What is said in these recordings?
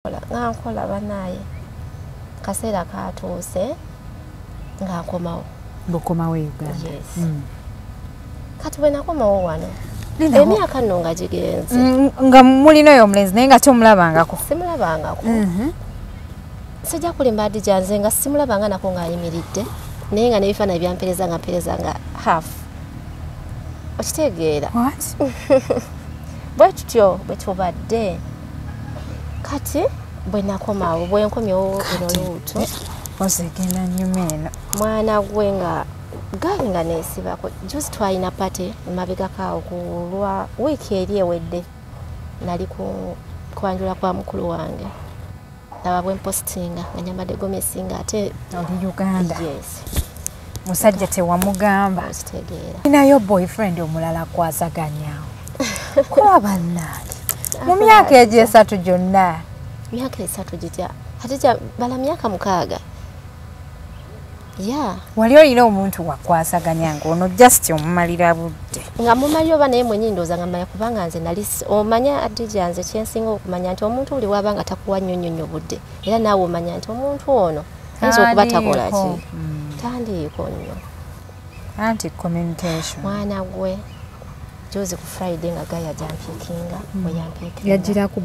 nga nkola banaye kaseera katuuse nga nkomawo bokomawo Uganda. Yes. Kati bwe nakomawo wano emyaka nno nga gigenze nga mulina oyo omulenzi naye nga tomulabangako. Simulabangako. Sijja kulimba Adija nze nga simulabanga nako ng'ayimiridde naye nga n'ebifaananyi byampereza nga mpereza nga half. Okitegeera? Bwe tutyo bwe tubadde kati bwe nakomawo bwe nkomyewo eno luutu osigenda nnyuma eno mwana gwe nga gaali nga neesibako juzi twalina pate emabegakaawo kulwa wiiki eri ewedde nali kwanjula kwa mukulu wange laba bwe mpositinga nga nyambadde gomesi nga ate oli Uganda. Yes. Musajja tewamugamba. Okitegeera. Ninayo boyfriend omulala kwasaganyaawo. Kuba bannange mu myaka egyo esatu gyonna. Myaka esatu gitya Hadija bala myaka 6. Yeah. Wali olina omuntu wakwasaganya ng'ono just omumalira budde. Nga mumalira oba naye mwennyini ndowooza nga mmanya kubanga nze nali omanya Adija nze kyensinga okumanya nti omuntu oli wabanga takuwa nnyo budde era naawe omanya nti omuntu ono ayinza okuba takola ki. Tandiiko nnyo. Anti communication. Mwana gwe juzi ku Friday nga gaya jampikinga oyampikinga. Yajira ku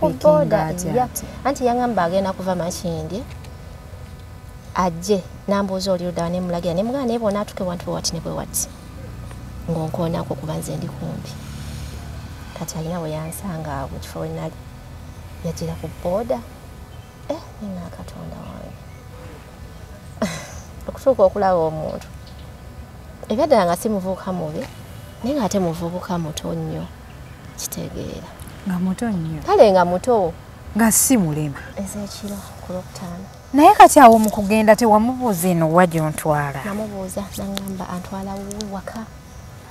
boda ya anti yangamba agenda kuva Makindye ajje nambuuza oli luda ne mulagira ne mugana ne bona atuke wantu wati ne bwe wati ngonkoonako kuba nze ndi kumpi kati alina bwe yansanga awo kifo nali yajira ku boda nina Katonda wange okutuuka okulaba omuntu ebyaddala nga simuvubuka mubi naye nga ate muvubuka muto nnyo kitegeera nga muto nnyo kale nga muto nga si mulema ezekiro ku Lwokutaano. Naye kati awo mu kugenda tewamubuuza eno wa gy'ontwala? Namubuuza nangamba antwala waka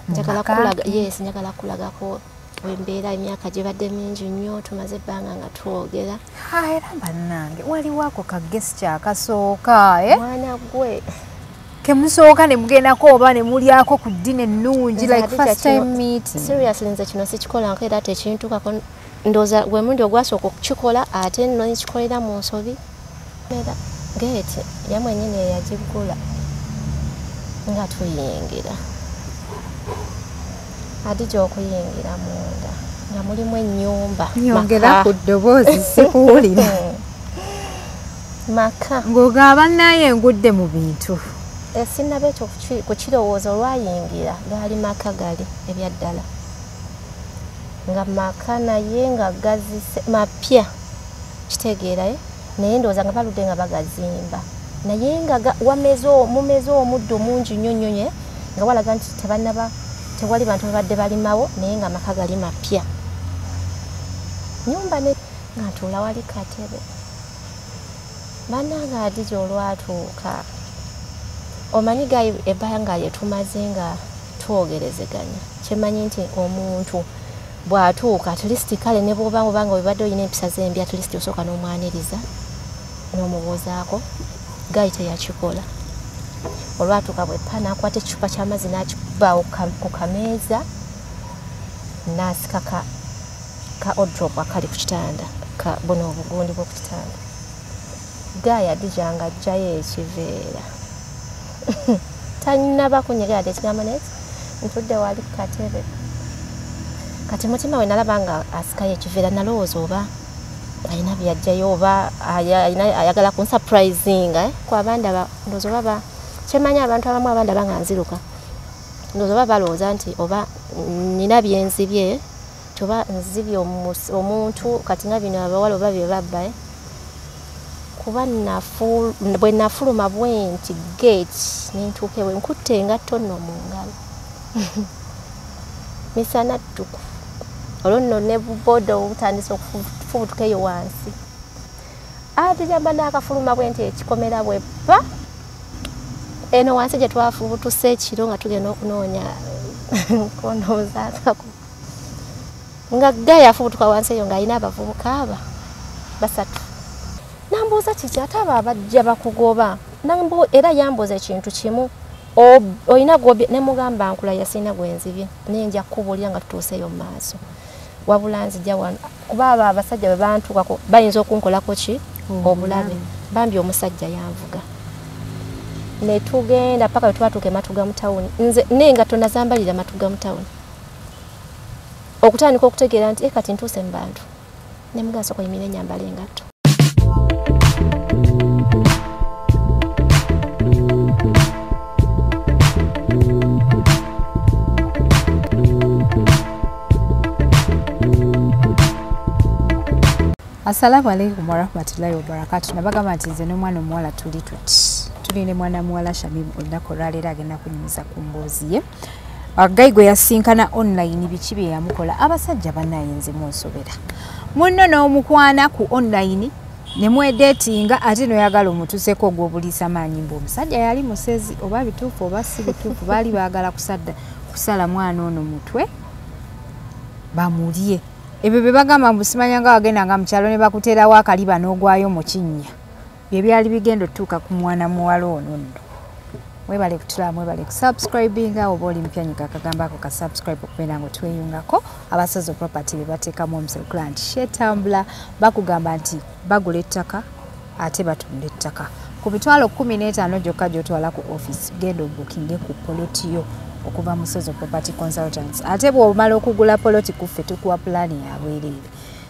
njagala kulaga njagala kulagako wembeera emyaka gibadde mingi nnyo tumaze ebbanga nga twogera. Era bannange waliwo ako ka gesture akasooka mwana gwe kemusooka ne mugendako oba ne mulyako ku ddine ennungi like first time meeting. Seriously nze kino sikikola nka era tekintukako ndooza gwe mundi ogwasooka okukikola ate nno nikikolera mu nsobi. Geeti yamwenyini eyagigula nga tuyingira Adija okuyingira munda nga mulimu ennyumba nyongera ku ddoboozi sikuwulira maka ng'ogamba naye engudde mu bintu sinaba ekyo ku kirowoozo olwayingira gaali maka gali ebyaddala nga maka naye nga gazise mapya kitegeerayo naye ndowooza nga baludde nga bagazimba naye nga mumeze omuddo mungi nnyo nga walaga nti tewali bantu babadde balimawo naye nga amaka gali mapya nyumba ne nga ntuula wali katebe bannange Adija olwatuuka omanyi gayi ebbanga lye tumaze nga twogerezeganya kyemanyi nti omuntu bw'atuuka at least kale ne bw'obanga webadde olina empisa z'embi at least osooka n'omwaniriza n'omubuuzaako gayi teyakikola olwatuuka bweppa n'akwata ekicupa ky'amazzi n'akikuba ku kameeza n'asika ka odrop akali ku kitanda buno obugundi bw'oku kitanda gayi Adija nga ajjayo ekiveera tannaba kunyega yadde ekigambo neti ntudde wali ku katebe kati mutima we nalaba nga asikayo ekiveera nalowooza oba alina byajjayo oba ayagala kunsurprisinga kwabandaba ndowooza oba kyemanyi abantu abamu abandaba nga nziruka ndowooza oba balowooza nti oba nina byenzibye oba nzibye omuntu kati nga bino abawala oba bye babba kuba bwe nafuluma bwenti gate nentuuka ewe nkutte engatto nno mu ngalo misana ttuku olwo nno ne buboda obutandisa okufubutuka eyo wansi Adija mba n'akafuluma bwenti ekikomera bweppa eno wansi gye twafubutuse ekiro nga tugenda okunoonya kondozaakako nga gayi afubutuka wansi eyo ng'alina abavubuka basatu nambuuza kiki ate abo abajja bakugoba era yambuuza ekintu kimu olina gobye ne mugamba nkula yasina gwenzibye naye nja kukubulira nga tutuuseeyo mu maaso wabula nzija wano kuba abo abasajja bwe bantukako bayinza okunkolako ki obulabe bambi omusajja yanvuga ne tugenda paka bwe twatuuka Matuga mu tawuni nze nenga tonazambalira Matuga mu tawuni okutandika okutegeera nti kati ntuuse mu bantu ne mugaso ko yimire nyambala engatto. Assalamu alaikum warahmatullahi wabarakatuh. Nabagamba nti nze n'omwana omuwala tuli tuti. Tuli ne mwana muwala Shamim olunaku olwaleero agenda kunyumiza ku mboozi ye. Agayi gwe yasinkana online biki bye yamukola abasajja bannayenze munsobera. Munno n'omukwana ku online ne mwedetinga ate noyagala omutuseko gw'obuliisa maanyi omusajja yali musezi oba bituufu oba si bituufu baali baagala kusala mwana ono mutwe bamulye. Ebyo bye bagamba mbusimanya nga wagenda nga mukyalo ne bakuteerawo akaliba n'ogwayo mu kinnya. Bye byali bigenda otuuka ku mwana muwala ono nno. Mwebale kutula, mwebale kusubscribinga oba oli mpyanyika akagamba ako ka subscribe okubeera ng'otweyungako. Abasazo property be bateekamu omusekula nti shetambula bakugamba nti bagula ettaka ate batunda ettaka. Ku mitwalo 15 gyokka gy'otwala ku office genda obukinge ku polotiyo okuva mu Sozo Property Consultants. Ate bw'omala okugula poloti kuffe tukuwa pulaani ya bwereere.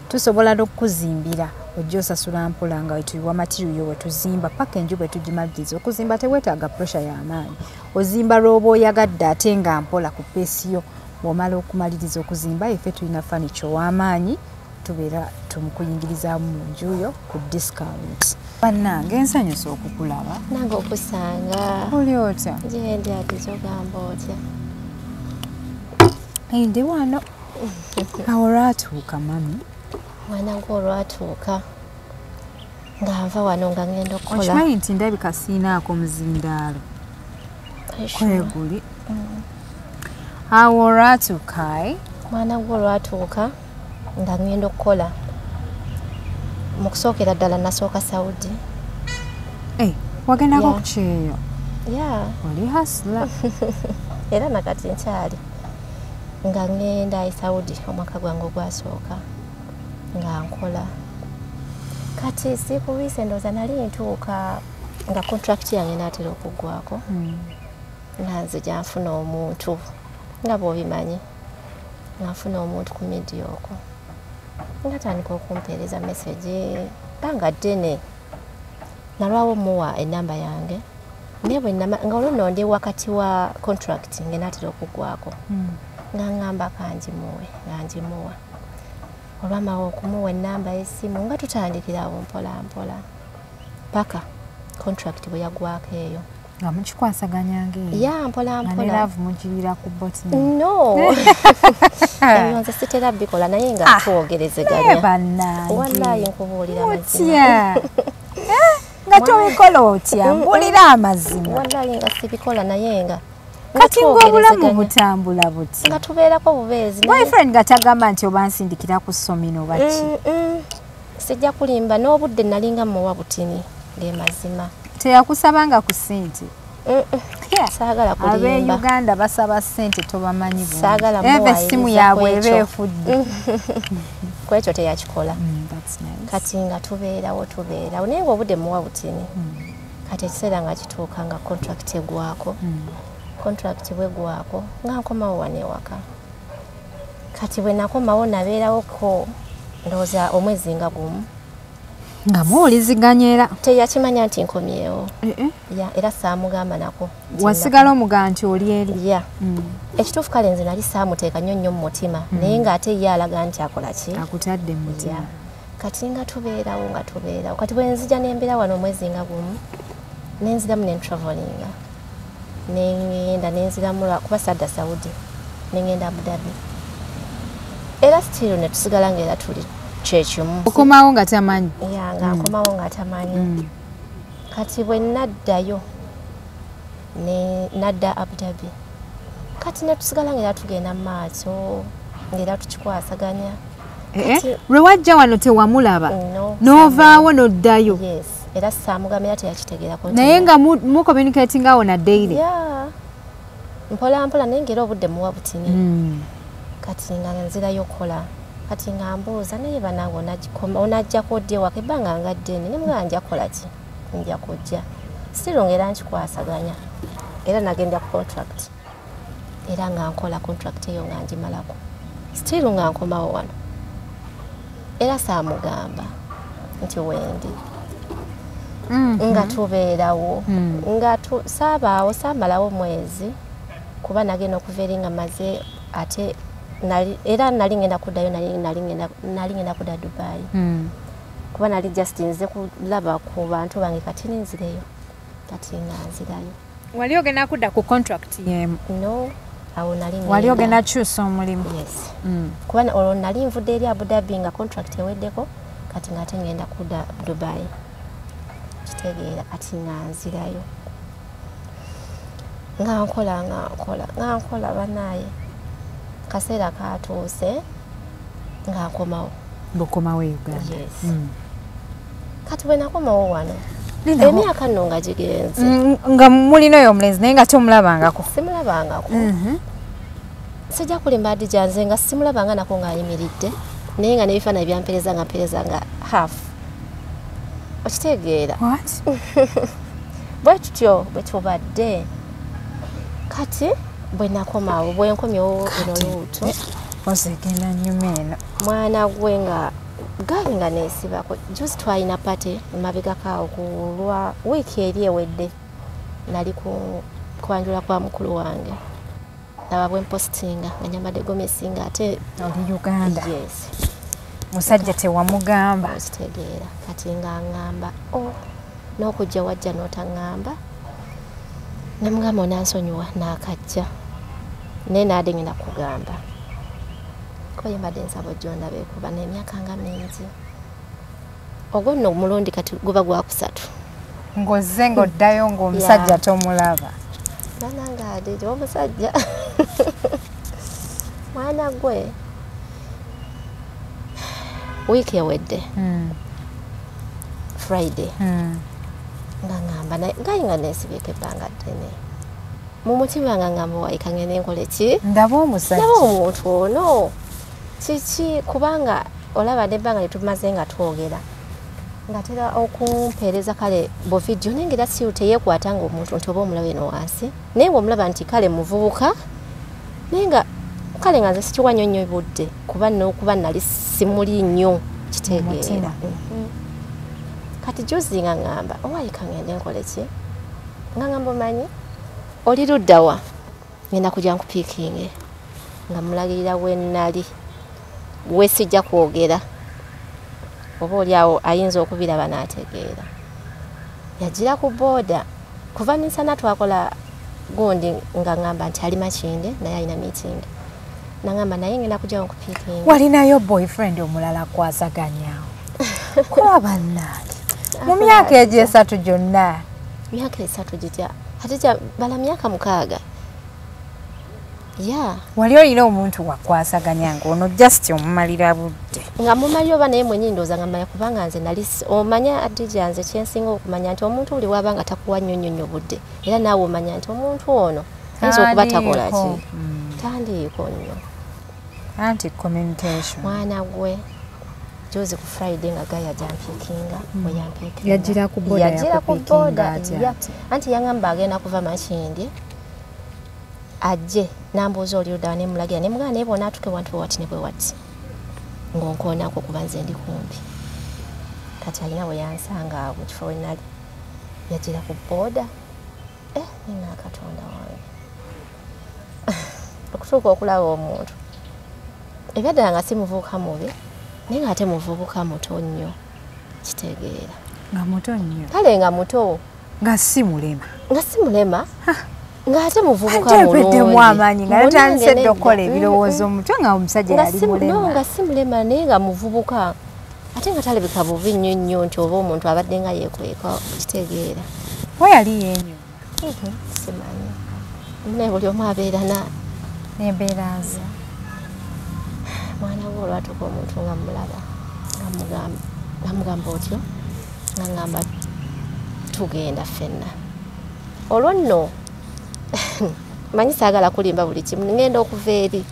Tusobola n'okuzimbira ojja osasula mpola nga wetuyiwa material wetuzimba paka enju bwe tugimaliriza okuzimba teweetaaga pressure y'amaanyi. Ozimba lw'oba oyagadde ate nga mpola ku peesiyo bw'omala okumaliriza okuzimba effe tulina furniture w'amaanyi tubeera tumukuyingirizaamu mu nju yo ku discount. Bannange ensanyusa okukulaba. Nange okusanga. Oli otya? Nje ndi ati kyogamba otya. Ndi wano. Awo olwatuuka mami. Mwana gwo olwatuuka nga nva wano nga ngenda okukola. Okimanyi nti ndabika siinaako muzindaalo. Kweguli. Awo olwatuuka. Mwana gwo olwatuuka nga ngenda okukola. Mu kusookera ddala nasooka Saudi. Wagendako ku kyeyo? Oli hasula. Era nakati nkyali nga ngenda e Saudi omwaka gwange ogwasooka nga nkola. Kati sikubiise ndowooza nali ntuuka nga contract yange naatera okuggwako nga nze gyanfuna omuntu nga bw'obimanyi nga nfuna omuntu ku media okwo nga tandika okumpeereza message banga ddene nalwawo muwa enamba yange naye bwe nga olwo ndi wakati wa contract nge naatera okuggwako nga ngamba kangimuwe nga ngimuwa olwamawo okumuwa enamba y'essimu nga tutandikirawo mpola mpola paka contract bwe yagwako eyo nga mukikwasaganyanga eyo mpola mpola nga neraavu mugirira ku boti no ebyo nze sitera bikola naye nga twogerezeganya bannange wallahi nkubuulira mazima nga tobikola otya mbulira amazima wallahi nga sibikola naye nga kati ng'obulamu butambula buti nga tubeerako bubeezi boyfriend nga tagamba nti oba nsindikira ku ssomero baki sijja kulimba n'obudde nalinga muwa butini ng'emazima teyakusabanga ku ssente saagala kulimba ab'Uganda basaba ssente tobamanyi saagala eva essimu yaabwe eba efudde ku ekyo teyakikola kati nga tubeerawo naye ng'obudde muwa butini kati ekiseera nga kituuka nga contract egwako contract bwegwako nga nkomawo wano ewaka kati bwe nakomawo nabeerawoko ndowooza omwezi nga gumu nga muwuliziganya era teyakimanya nti nkomyewo era saamugamba nako wasigala omugamba nti oli eri ekituufu kale nze nali saamuteeka nnyo mu mutima naye ng'ate ye alaga nti akola ki akutadde mu mutima kati nga tubeerawo kati bwe nzija nembeera wano omwezi nga gumu nenziramu nentravalinga nengenda nenziramu kuba sadda Saudi nengenda Abu Dhabi era still ne tusigala ng'era tuli kyekimu okomawo nga tamanyi nga nkomawo nga tamanyi kati bwe naddayo nadda Abu Dhabi kati ne tusigala ng'era tugenda mu maaso ng'era tukikwasaganya lwe wajja wano tewamulaba n'ovaawo n'oddayo era saamugamira teyakitegeerako naye nga mu communicating awo na daily mpola mpola naye ng'era obudde muwa butini kati nga nzirayo okukola kati nga mbuuza naye banange onajja kodde waka ebbanga nga ddene ne mugamba nja kola ki nja kujja still ngera nkikwasaganya era nagenda ku contract era nga nkola contract eyo nga ngimalako still nga nkomawo wano era saamugamba nti wendi nga tubeerawo nga saabaawo saamalawo mwezi kuba nagenda okuva eri nga maze ate era nali ngenda kuddayo nali ngenda kudda Dubai kuba nali just nze kulaba ku bantu bange kati ninzireyo kati nga nzirayo. Wali ogenda kudda ku contract yemu? No, awo nali ngenda. Wali ogenda kyusa omulimu? Yes. Kuba olwo nali nvudde eri Abu Dhabi nga contract eweddeko kati nga ate ngenda kudda Dubai. Kitegeera kati nga nzirayo. Nga nkola banaye. Kaseera katuuse nga nkomawo. Bukomawo Uganda? Yes. Kati bwe nakomawo wano emyaka nno nga gigenze nga mulinayo omulenzi naye nga tomulabangako? Simulabangako. Sijja kulimba Adija nze nga simulabanga nako ng'ayimiridde naye nga n'ebifaananyi byampereza nga mpereza nga half. Okitegeera? Bwe tutyo bwe tubadde kati bwe nakomawo bwe nkomyewo eno luutu ozegenda nnyuma eno mwana gwe nga gaali nga neesibako juzi twalina pate mabegakaawo kulwa wiiki eri ewedde nali kwanjula kwa mukulu wange laba bwe mpositinga nga nyambadde gomesi nga ate oli Uganda. Yes. Musajja tewamugamba? Okitegeera kati nga ŋŋamba n'okujja wajja n'otaŋŋamba ne mugamba onansonyiwa n'akajja naye naade ngenda kugamba ko yembadde nsaba gyondabe kuba n'emyaka nga mingi ogwo nno omulundi kati guba gwakusatu ng'ozze ng'oddayo ng'omusajja tomulaba. bananga Adija omusajja mwana gwe wiiki ewedde Friday nga ŋŋamba naye gayi nga neesibyeko ebbanga ddene mu mutima nga ŋŋamba waika ngende nkole ki ndaba omusajja ndaba omuntu ono kiki kubanga olaba nebbanga lyetumaze nga twogera ngatera okumpeereza kale bo vidiyo naye ngera siru teyeekwata nga omuntu nti oba omulaba eno wansi naye ngaomulaba nti kale muvubuka naye nga kale nga nze sikiwanya nnyo budde kuba n'okuba nali simuli nnyo kitegeera. Kati juzi nga ŋŋamba owayika ngende nkole ki nga ŋŋamba omanyi oli luddawa ngenda kujja nkupiikinge nga mulagirira we nnali we sijja kwogera oba oli awo ayinza okubiraba n'ategeera. Yagira ku booda kuva nisana twakola gundi nga ŋŋamba nti ali Makinde naye alina meeting naŋŋamba naye ngenda kujja nkupiikinge. Walinayo boyfriend omulala kwasaganyaawo? Kuba bannange mu myaka egyo 3 gyonna? Myaka 3 gitya ate bala myaka 6. Yeah. Wali olina omuntu wakwasaganya ng'ono just omumalira budde? Nga mumalira oba naye mwennyini ndowooza nga mmanya kubanga nze nali omanya Adija nze kyensinga okumanya nti omuntu buli waba nga takuwa nnyo budde era naawe omanya nti omuntu ono ayinza okuba takola ki tandiiko nnyo anti communication. Mwana gwe juzi ku Friday nga gaya jampikinga oyampikinga yagira ku booda anti yaŋŋamba agenda kuva Makinde ajje nambuuza oli luddawa ne mulagira ne mugana naye bona atuke wantu wati ne bwe wati ng'onkoonako kuba nze ndi kumpi kati alina bwe yansanga mu kifo we nali yagira ku booda nina Katonda wange okutuuka okulaba omuntu ebyaddala nga si muvubuka mubi naye nga ate muvubuka muto nnyo kitegeera. Nga muto nnyo? Kale nga muto nga si mulema? Nga si mulema ng'ate muvubuka mulungi ateepeddemu amaanyi nga natandise dde okukola ebirowoozo omutwe nga omusajja yali mulema. Nga si mulema naye nga muvubuka ate nga talabika bubi nnyo nti oba omuntu abadde nga yeekweka kitegeera. We yali yeenyuma? Simanyi naye buli omu abeera n'embeera ze. Mwana gwe olwatuuka omuntu nga mulaba nga mugamba otyo nga ŋŋamba tugenda ffenna olwo nno manyi saagala kulimba buli kimu ngenda okuva eri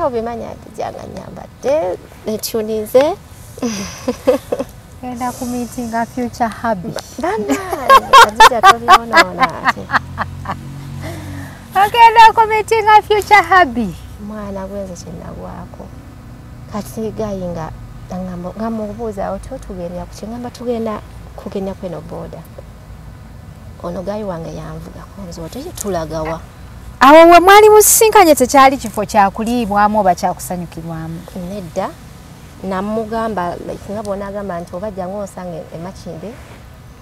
obimanya ajanga nyambadde netunize genda ku meeting a future hubby ajija tobionona ate ogenda ku meeting a future hubby mwana gwenze kyenagwako kati gayinga ngamubuuza otyo tugendera ku kyengamba tugenda kugenda kweno boda ono gayi wange yanvuga konzo otyo tulagawa awo we mwali musisinkanye tekyali kifo kyakuliibwamu oba kyakusanyukirwamu nedda namugamba nga bona agamba nti obajja ng'osanga emakinde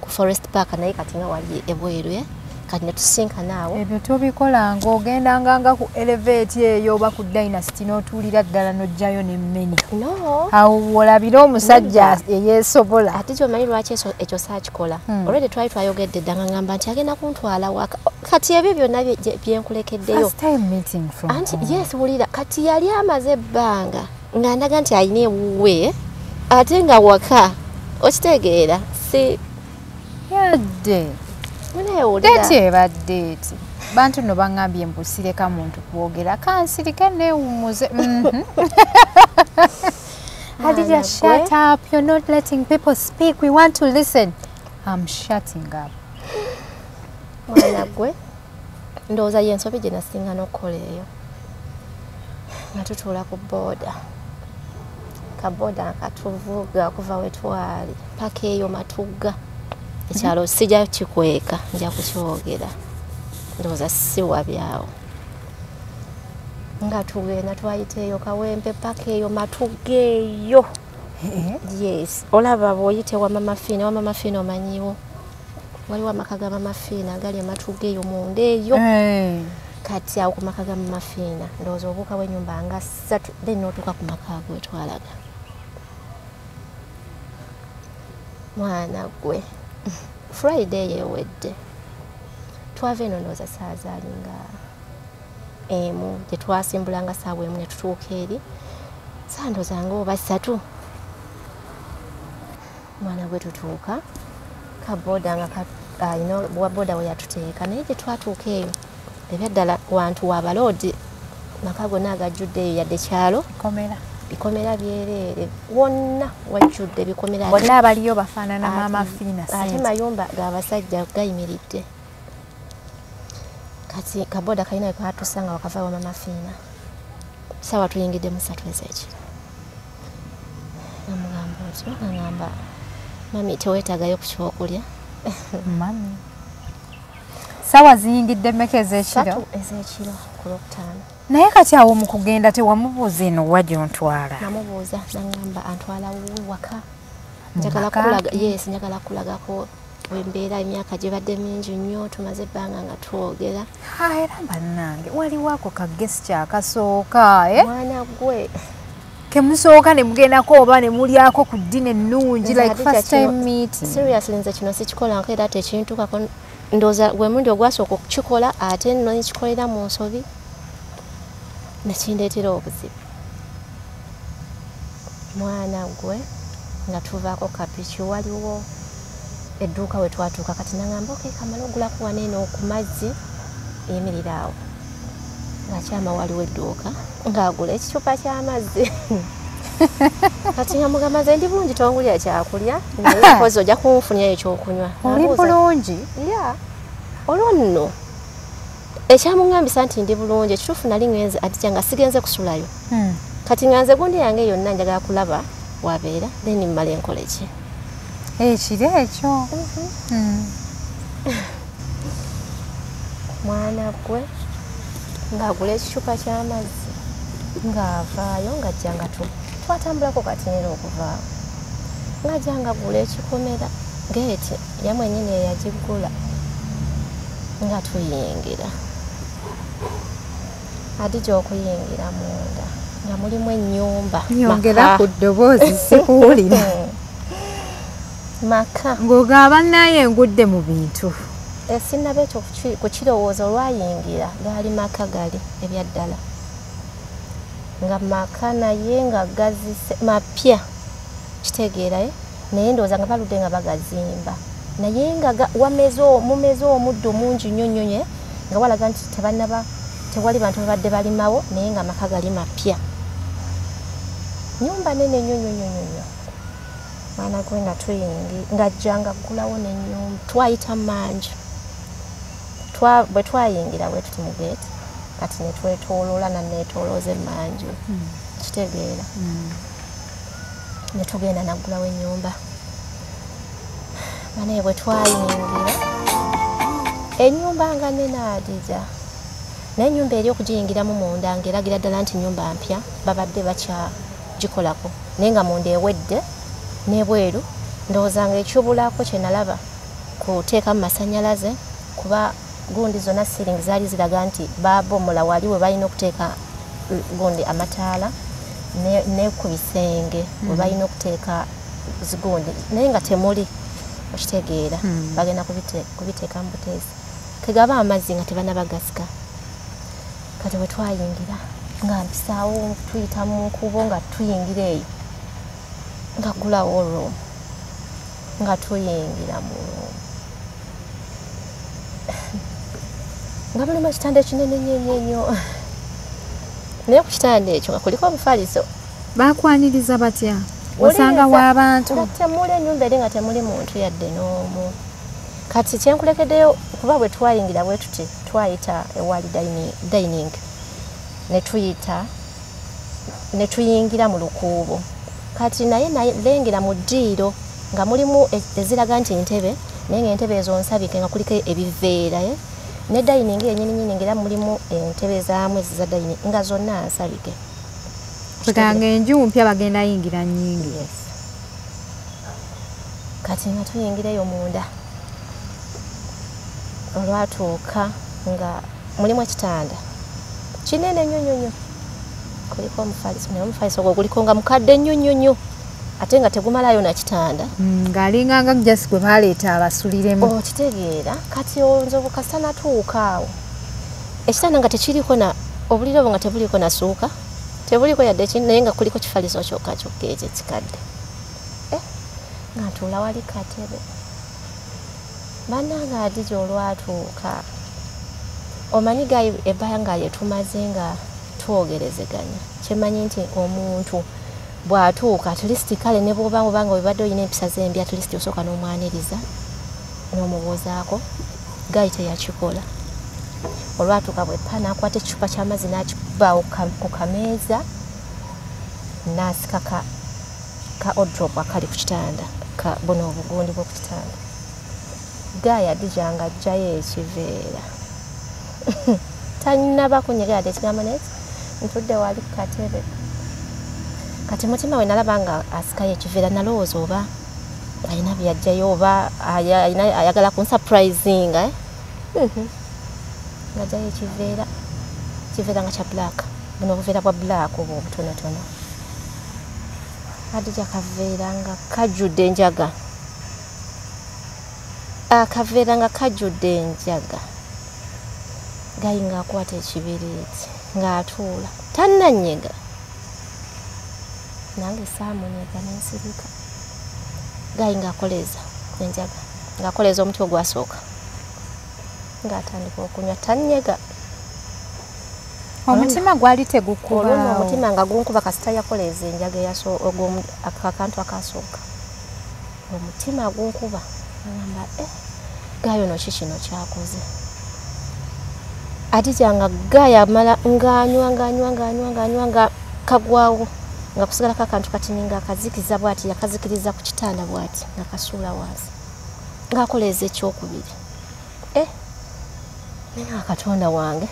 ku forest park naye kati nga wali ebwerwe kati netusinkana awo ebyo tobikola ng'ogendanga ku elevate eyo oba ku dynasty n'otuulira ddala n'ojjayo n'emmeni no awo olabire omusajja eyeesobola ate kyomanyi lwaki ekyo saakikola olwedde twali twayogedde dda nga ngamba nti agenda kuntwala waka kati ebyo byonna byenkulekeddeyo anti yes wulira kati yali amaze ebbanga nga ndaga nti alina ewuwe ate nga waka okitegeera si yadde deti ebadde eti bantu no baŋŋambye mbusireka muntu kwogera kansirike neewumuze Hadija, shut up. You're not letting people speak. We want to listen. I'm shutting up. Mwana gwe ndowooza y'ensobi gye nasinga n'okukola eyo nga tutuula ku booda kabooda nkatuvuga okuva we twali paka eyo Matugga ekyalo sijja kikweka nja kukyogera ndowooza si wabyawo nga tugenda twayita eyo Kawempe paka eyo Matugga eyo yes olaba bw'oyite wa Mama Fiina omanyiwo waliwo amaka ga Mama Fiina gali Matugga eyo munda eyo kati awo ku maka ga Mama Fiina ndowooza obuuka w'ennyumba nga 3 then n'otuuka ku maka ago we twalaga mwana gwe Friday yewedde twava eno ndowooza saa zaalinga emu gye twasimbulanga saawa emu ne tutuuka eri saa ndowooza nga oba 3 mwana gwe tutuuka kabooda nga wa booda we yatuteeka naye gye twatuuka eyo ebyaddala wantu wabaloodi maka gonna agajjudde eyo yadde kyalo bikomera byereere wonna wajjudde bikomera bonna abaliyo bafaanana Mama Fiina ate mayumba g'abasajja gayimiridde kati kabooda kalina wekatusanga wakava wa Mama Fiina sawa tuyingidde mu 3 ez'ekiro namugamba otyo ngamba mami teweetagayo ku kyokulya mami sawa ziyingidde mmeka ez'ekiro ez'ekiro ku Lwokutaano naye kati awo mu kugenda tewamubuuza eno wa gy'ontwala namubuuza nagamba antwala wuwe waka njagala kulagako wembeera emyaka gye badde mingi nnyo tumaze ebbanga nga twogera era bannange waliwo ako kagesi kyakasooka mwana gwe kemusooka ne mugendako oba ne mulyako ku ddini ennungi like first time meeting seriously nze kino sikikolako era tekintukako ndowooza gwe mundi ogwasooka okukikola ate nno nekikolera mu nsobi nekindeetera obuzibu mwana gwe nga tuvaako kapiki waliwo edduuka we twatuuka kati nagamba okay kamala ogulaku waneeno ku mazzi yemirira awo ng'akyama waliwo edduuka ng'agula ekicupa ky'amazzi kati nga mugamba nze ndi bulungi tongulya kyakulya naye kozi ojja kunfunyayo ekyokunywa oli bulungi ya olwo nno ekyamuŋŋambisa nti ndi bulungi ekituufu nali ngenze Adija nga sigenze kusulayo kati nga nze gundi yange yonna njagala kulaba wabeera then mmala enkola ki ekiro ekyo mwana gwe ng'agula ekicupa ky'amazzi ng'avaayo ng'ajja nga twatambulako katinera okuvaawo ng'ajja nga agula ekikomera geeti yamwenyini eyagigula nga tuyingira Adija okuyingira munda nga mulimu ennyumba nyongera ku ddoboozi sikuwulira maka ng'ogamba naye ngudde mu bintu sinaba ekyo ku kirowoozo olwayingira gaali maka gali ebyaddala nga maka naye nga gazise mapya kitegeeraye naye ndowooza nga baludde nga bagazimba naye nga mumeze omuddo mungi nnyo nnyo nga walaga nti tewali bantu babadde balimawo naye nga amaka gali mapya. Nyumba nene nnyo. Mwana gwe nga ng'ajjanga ggulawo n'ennyumba twayita manju. Bwe twayingira bwe tuti mu geeti kati ne twetooloola nanneetoolooza emmanju. Kitegeera. Ne tugenda naggulawo ennyumba. Naye bwe twayingira ennyumba nga nene Adija. Naye ennyumba eri okugiyingiramu munda ng'eragira ddala nti nnyumba mpya babadde bakyagikolako. Naye nga munda ewedde n'ebweru ndowooza nga ekyobulako kye nalaba kuteekamu masannyalaze kuba gundi zonna siringi zaali ziraga nti baabomola wali we balina okuteeka gundi amataala ne ku bisenge we balina okuteeka zigundi naye nga temuli okitegeera bagenda kubiteeka mu buteesi kegaba amazzi nga tebanabagasika. Kati bwe twayingira nga mpisaawo tuyita mu nkubo nga tuyingira eyo nga gulawo room nga tuyingira mu room nga mulimu ekitanda ekinene nnyo naye ku kitanda ekyo nga kuliko omufaliso. Baakwaniriza batya? Osanga w'abantu nga temuli ennyumba eri nga temuli muntu yadde n'omu. Kati kyenkulekeddeyo kuba bwe twayingira bwe tuti twayita ewali dining ne tuyingira mu lukuubo. Kati naye lengera mu ddiiro nga mulimu eziraga nti ntebe naye ng'entebe ezo nsabike nga kuliko ebiveera ne dining yennyini ngera mulimu entebe zaamu eziza dining nga zonna nsabike. Kutanga enju mpya bagenda yingira nnyingi. Yes. Kati nga tuyingira eyo munda olwatuuka nga mulimu ekitanda kinene nnyo kuliko omufaliso naye omufaliso ogwo guliko nga mukadde nnyo ate nga tegumalayo na kitanda ng'alinganga jasi gwe baaleeta abasuliremu. Kitegeera kati onzobu kasita natuuka awo ekitanda nga tekiriko na obuliri obwo nga tebuliko na suuka tebuliko yadde naye nga kuliko kifaliso kyokka ekyo ekikadde nga ntuula wali katebe. Bannanga Adija olwatuuka omanyi gayi ebbaya nga yetumaze nga twogerezeganya kyemanyi nti omuntu bw'atuuka at least kale ne bw'obanga obadde olina empisa z'embi at least osooka n'omwaniriza n'omubuuzaako. Gayi teyakikola. Olwatuuka bwe ppa n'akwata ekicupa ky'amazzi n'akikuba ku kameeza n'asika ka odrop akali ku kitanda buno obugundi bw'oku kitanda. Gayi Adija nga ajjayo ekiveera tannaba kunyega yadde ekigambo neti ntudde wali ku katebe. Kati mutima we nalaba nga asikayo ekiveera nalowooza oba alina byajjayo oba ayagala kunsurprisinga nga ajjayo ekiveera nga kya black buno obuveera bwa black obwo obutonotono. Adija kaveera nga kajjudde enjaga akaveera nga kajjudde enjaga. Gayi ng'akwata ekibiriiti ng'atuula tannanyega nange saamunyega n'ensirika. Gayi ng'akoleeza enjaga ng'akoleeza omuti ogwasooka ng'atandika okunywa tannyega. Omutima gwali tegukuba. Omutima nga gunkuba kasita yakoleeza enjaga akantu akasooka omutima gunkuba ngamba Gayi ono kino kyakoze. Adija nga Gayi amala ng'anywa nga kagwawo nga kusigalako akantu katini nga akazikiza bw'ati yakazikiriza ku kitanda bw'ati nga kasuula wansi ng'akoleeza ekyokubiri. Naye nga Katonda wange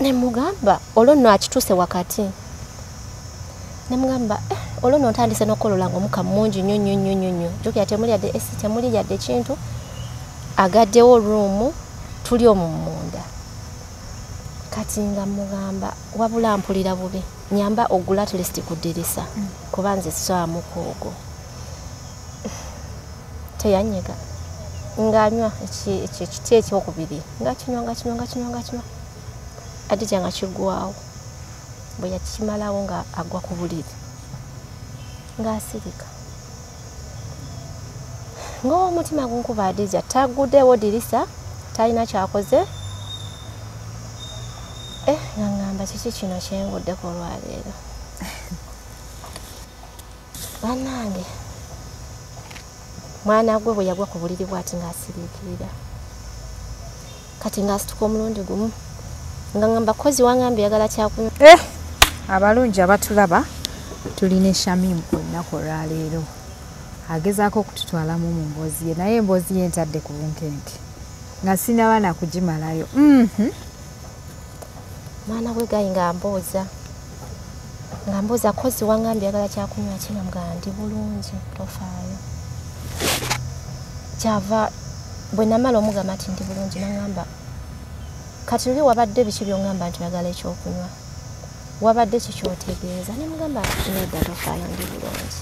ne mugamba olwo nno akituuse wakati ne mugamba olwo nno ntandise n'okukolola ng'omukka mungi nnyo jjukira temuli yadde esi temuli yadde kintu agaddewo ruumu tuli omwo munda. Kati nga mugamba wabula mpulira bubi nyamba ogula at least ku ddirisa kuba nze saamuko ogwo. Teyanyega ng'anywa ekiti ekyokubiri nga kinywa Adija nga kiggwawo. Bwe yakimalawo nga agwa ku buliri ng'asirika ng'omutima gunkuba Adija taguddewo ddirisa talina kyakoze ngamba kiki kino kyenguddeko olwaleero bannange mwana gwe bwe yagwa ku buliri bw'ati ng'asiriikirira kati ng'asituka omulundi gumu nga ngamba kozi wangambye yagala kyakunywa abalungi abatulaba tulina Shamimu ku lunaku olwaleero agezaako okututwalamu mu mboozi ye naye emboozi ye ntadde ku bunkenti nga sinaba nakugimalayo mwana gwe gayi ng'ambooza kozi wangambye yagala kyakunywa kina mugamba ndi bulungi tofaayo kyava bwe namala omugamba nti ndi bulungi nangamba kati luli wabadde biki byongamba nti oyagala ekyokunywa wabadde kikyotegeeza ne mugamba nedda tofaayo ndi bulungi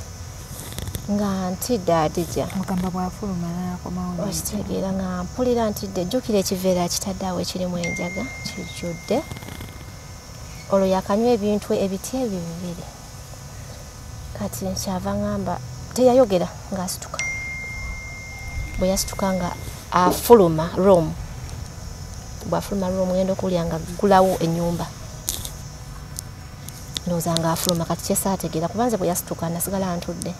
nga ntidde adija mugamba bwafuluma nakomawo okitegeera nga mpulira ntidde jjukira ekiveera kitadde awo ekirimu enjaga kijjudde olwo yakanywa ebintu ebiti ebyo bibiri kati kyava ngamba teyayogera ng'asituka bwe yasituka nga afuluma room bw'afuluma room ngenda okuwulira nga gulawo ennyumba ndowooza ng'afuluma kati kyesaategeera kubanze bwe yasituka nasigala ntudde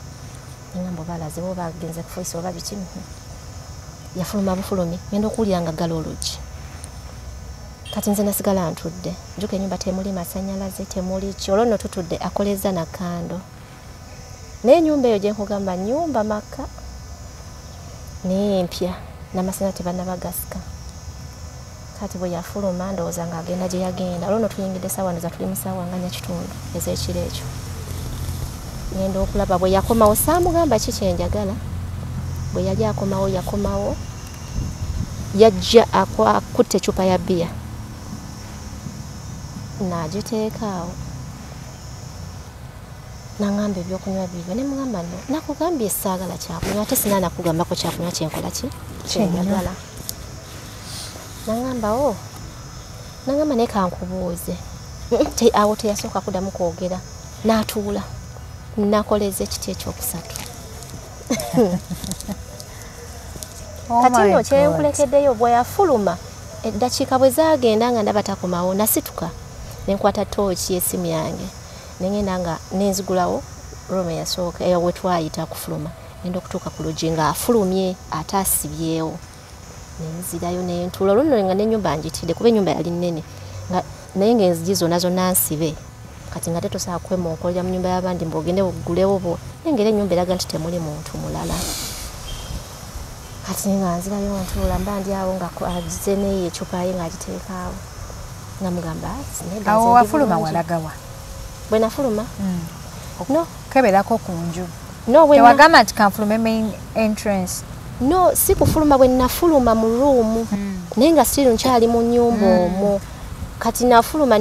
ngamba oba alaze oba agenze kufuisa oba biki yafuluma bufulumi ngenda okuwulira nga gala oluggi kati nze nasigala ntudde njuka ennyumba temuli masannyalaze temuli ki olwo nno tutudde akoleza na kando naye ennyumba eyo gye nkugamba nnyumba maka naye mpya n'amasana tebannabagasika kati bwe yafuluma ndowooza ng'agenda gye yagenda olwo nno tuyingidde essaawa ndoza tuli mu ssaawa nga nyakitundu ez'ekiro ekyo ngenda okulaba bwe yakomawo saamugamba ki kyenjagala bwe yali yakomawo yajja akutte ecupa ya bbiya n'agiteekaawo nangamba ebyokunywa bibyo ne mugamba no nakugambye saagala kyakunywa ate sinaa nakugambako kyakunywa kyenkola ki kyenjagala nangamba nangamba naye kankubuuze awo teyasooka kuddamu kwogera n'atuula nakoleza ekiti ekyokusatu kati nno kyenkulekeddeyo bwe yafuluma eddakiika bwe zaagenda nga ndaba takomawo nasituka nenkwata tooki y'essimu yange nengenda nga nenzigulawo rome yasooka eyo we twayita kufuluma ngenda okutuuka ku luggi ng'afulumye ate asibyewo nenzirayo nentuula olwo nno nga n'ennyumba njitidde kuba ennyumba yali nnene naye ng'enzigi zonna zonna nsibe kati nga tetosobola kwemonkolera mu nnyumba y'abandi mbogende bugulewo bo nengera ennyumba eraga nti temuli muntu mulala kati nga nzirayo ntuula mba ndi awo nga agize neyo ecupa ye ng'agiteekaawo nga mugamba awo wafuluma walagawa bwe nafuluma no keberako ku nju tewagamba nti kanfulume main entrance no si kufuluma bwe nafuluma mu ruumu naye nga stiru nkyali mu nnyumba omwo kati nafuluma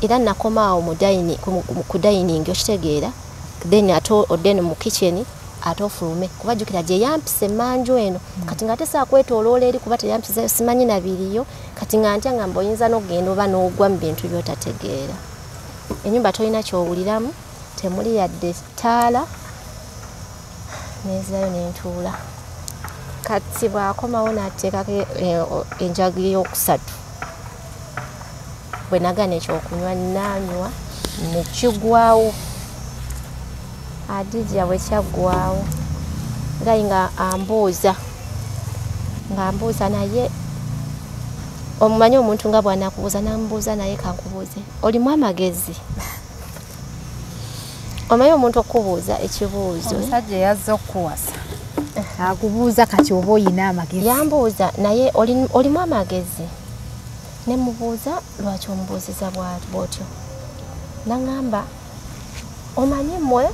era nakomaawo ku dining okitegeera then ate mu kitchen ate ofulume kuba jjukira gye yampisa emmanju eno kati nga tesaa kwetooloola eri kuba teyampisayo simanyi nabiriyo kati nga ntya nga mboyinza n'okugenda oba n'ogwa mu bintu by'otategeera ennyumba tolina kyowuliramu temuli yadde ttaala nenzirayo nentuula kati bw'akomawo n'ateekako enjaga y'okusatu bwe nagana ekyokunywa nanywa nekigwawo adija bwe kyaggwawo gayi nga ambuuza naye omumanyi omuntu nga bw'anakubuuza namubuuza naye kankubuuze olimu amagezi omanyi omuntu okubuuza ekibuuzo omusajja yazza okukuwasa akubuuza kati oba oyina amagezi yambuuza naye olimu amagezi ne mubuuza lwaki omubuuziza bw'otyo nangamba omanyi mwe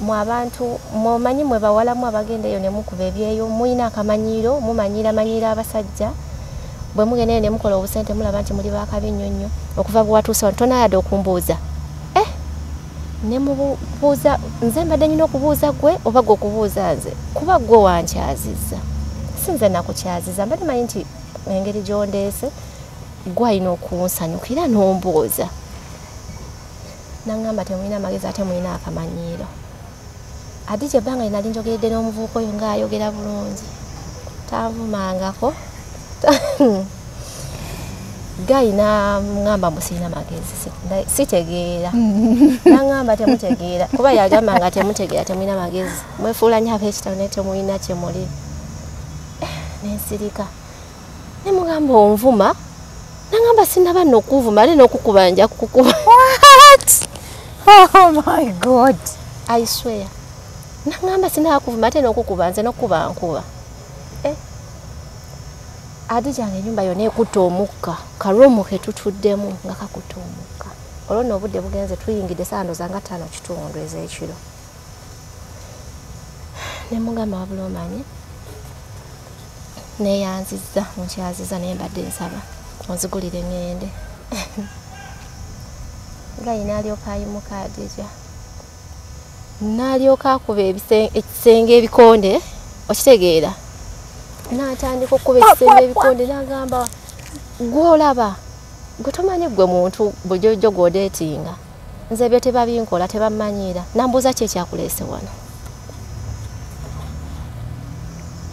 abantu mwomanyi mwe bawalamu abagendeyo ne mukuba ebyeyo muyina akamanyiiro mumanyira abasajja bwe mugendeyo ne mukola obusente mulaba nti muli bakabi nnyo nnyo okuva bwe watuusa tonayadde okumbuuza ne mubuuza nze mbadde nyina okubuuza gwe oba gwe okubuuza nze kuba gwe wankyazizza si nze nakukyaziza mbadde manyi nti engeri gyondeese gwe alina okunsanyukira n'ombuuza nangamba temulina amagezi ate mulina akamanyiiro adije ebbanga linali njogeredde n'omuvubuka oyo ng'ayogera bulungi tanvumangako Gayi na ngamba musina magezi sitegeera nangamba temutegeera kuba yagamba nga temutegeera temulina magezi mwefuula nnyo ab'ekitalo naye temulina kye muli nensirika ne mugamba onvuma nangamba sinaba nno okuvuma ate n'okukuba nja kukuba What? Oh my God. I swear nangamba sinaba kuvuma ate n'okukuba nze n'okuba nkuba Adija ng'ennyumba yonna ekutte omukka kalwomu ke tutuddemu nga kakutte omukka olwo nno obudde bugenze tuyingidde sando zanga 5:30 ez'ekiro ne mugamba wabula omanyi neyanzizza munkyaziza naye mbadde nsaba onzigulire ngende Gayi n'alyoka ayimuka Adija n'alyoka akuba ekisenge ebikonde okitegeera n'atandika okuba ekisenge ebikonde n'agamba gw'olaba gwe tomanyi gwe muntu bujojjo gw'odeetinga nze ebyo tebabinkola tebammanyiira nambuuza ki ekyakuleese wano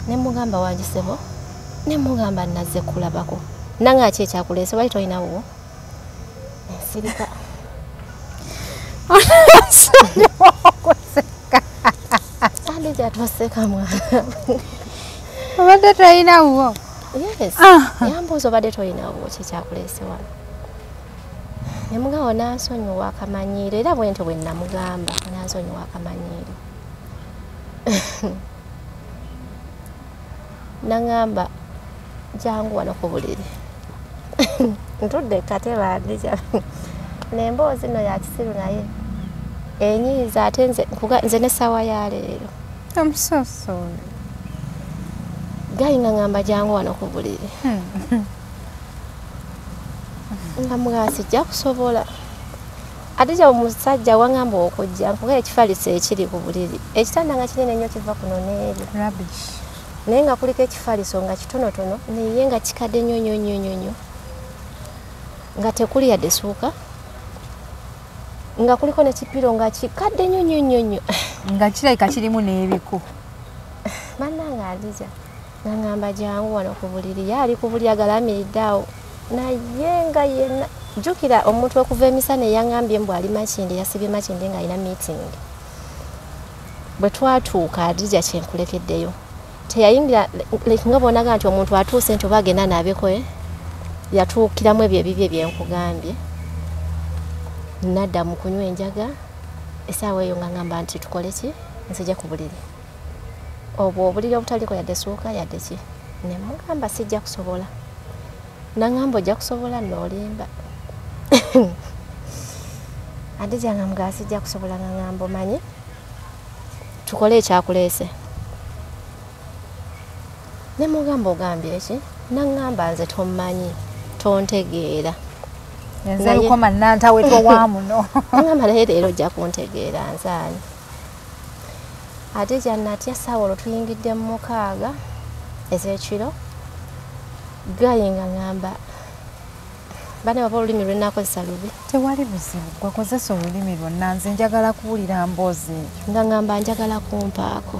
ne mugamba wangisebo ne mugamba nazze kulabako nanga ki ekyakuleese wali tolinawo ensirika Adija toseka mwana Obadde tolinawo? Yes. Yambuuza obadde tolinawo ki ekyakuleese wano ne mugamba nansonyiwa akamanyiiro era bwento bwe namugamba nansonyiwa akamanyiiro nangamba jangu wano ku buliri ntudde kateba Adija nemboozi no yakisiru naye enyiiza ate nze n'essaawa ya leero I'm so sorry. Gayi ngamba jangu wano ku buliri nga mugamba sijja kusobola Adija omusajja wangamba okujja nkuga ekifaliso ekiri ku buliri ekitanda nga kinene nnyo kiva kuno n'eri Rubbish. naye nga kuliko ekifaliso nga kitonotono naye nga kikadde nnyo nga tekuli yadde suuka nga kuliko nekipiro nga kikadde nnyo nga kirabika kirimu n'ebiku bannanga Adija nangamba jangu wano ku buliri yaali ku buliri agalamiridde awo naye nga yenna jjukira omuntu okuva emisana eyangambye mbw ali Makindye yasibye Makindye nga alina meeting bwe twatuuka Adija kyenkulekeddeyo teyayingira nga bonaga nti omuntu atuuse nti oba agenda naabeko yatuukiramu ebyo ebibye byenkugambye nadda mu kunywa enjaga essaawa eyo nga ngamba nti tukole ki nzija ku buliri obwo obuliri obutaliko yadde suuka yadde ki ne mugamba sijja kusobola nangamba ojja kusobola n'olimba Adija nga mugamba sijja kusobola nga ngamba omanyi tukole ekyakuleese ne mugamba ogambye ki nangamba nze tommanyi tontegeera nze lukoma nantawe towa muno nangamba naye leero ojja kuntegeera nzaani Adija natya ssaawa olwo tuyingidde mu 6 ez'ekiro Gayi nga ngamba bane baba olulimi lwe nnakozesa lubi tewali buzibu gwakozesa olulimi lwonna nze njagala kuwulira mboozi ekyo nga ngamba njagala kumpaako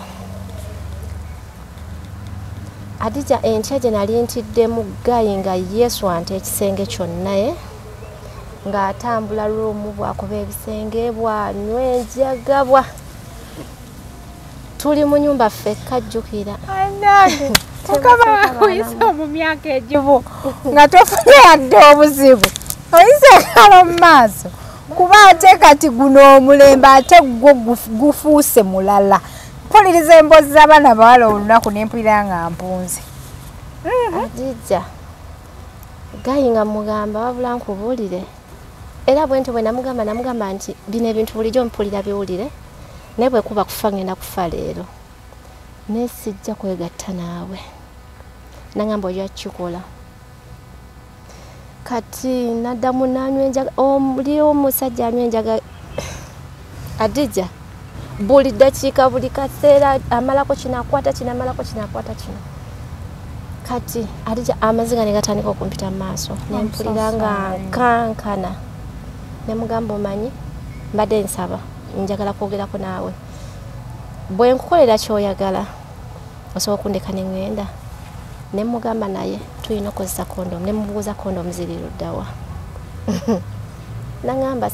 Adija enkya gye nali ntiddemu Gayi nga Yesu ante ekisenge kyonna ng'atambula lumu bwakuba ebisenge bwanywa enjagabwa tuli mu nnyumba ffekka jjukira anange mukama oyise mu myaka egimu nga tofunye yadde obuzibu oyise ekalo mu maaso kuba ate kati guno omulembe ate gwo gufuuse mulala mpuliriza emboozi z'abaana bawala olunaku nempulira nga mpunze Adija Gayi nga mugamba wabula nkubuulire era bwento bwe namugamba nti bino ebintu bulijjo mpulira biwulire naye bwe kuba kufa ngenda kufa leero naye sijja kwegatta naawe nangamba ojja kukikola kati naddamu nanywa enjaga oli omusajja anywa enjaga Adija buli ddakiika buli kaseera amalako kinakwata kino amalako kinakwata kino kati Adija amaziga ne gatandika okumpita mu maaso nempulira nga nkankana ne mugamba omanyi mbadde nsaba njagala kwogerako naawe bwe nkukolera kyoyagala osobola okundeka ne ŋŋenda ne mugamba naye tuyina okozesa kondom ne mubuuza kondom ziri luddawa nangamba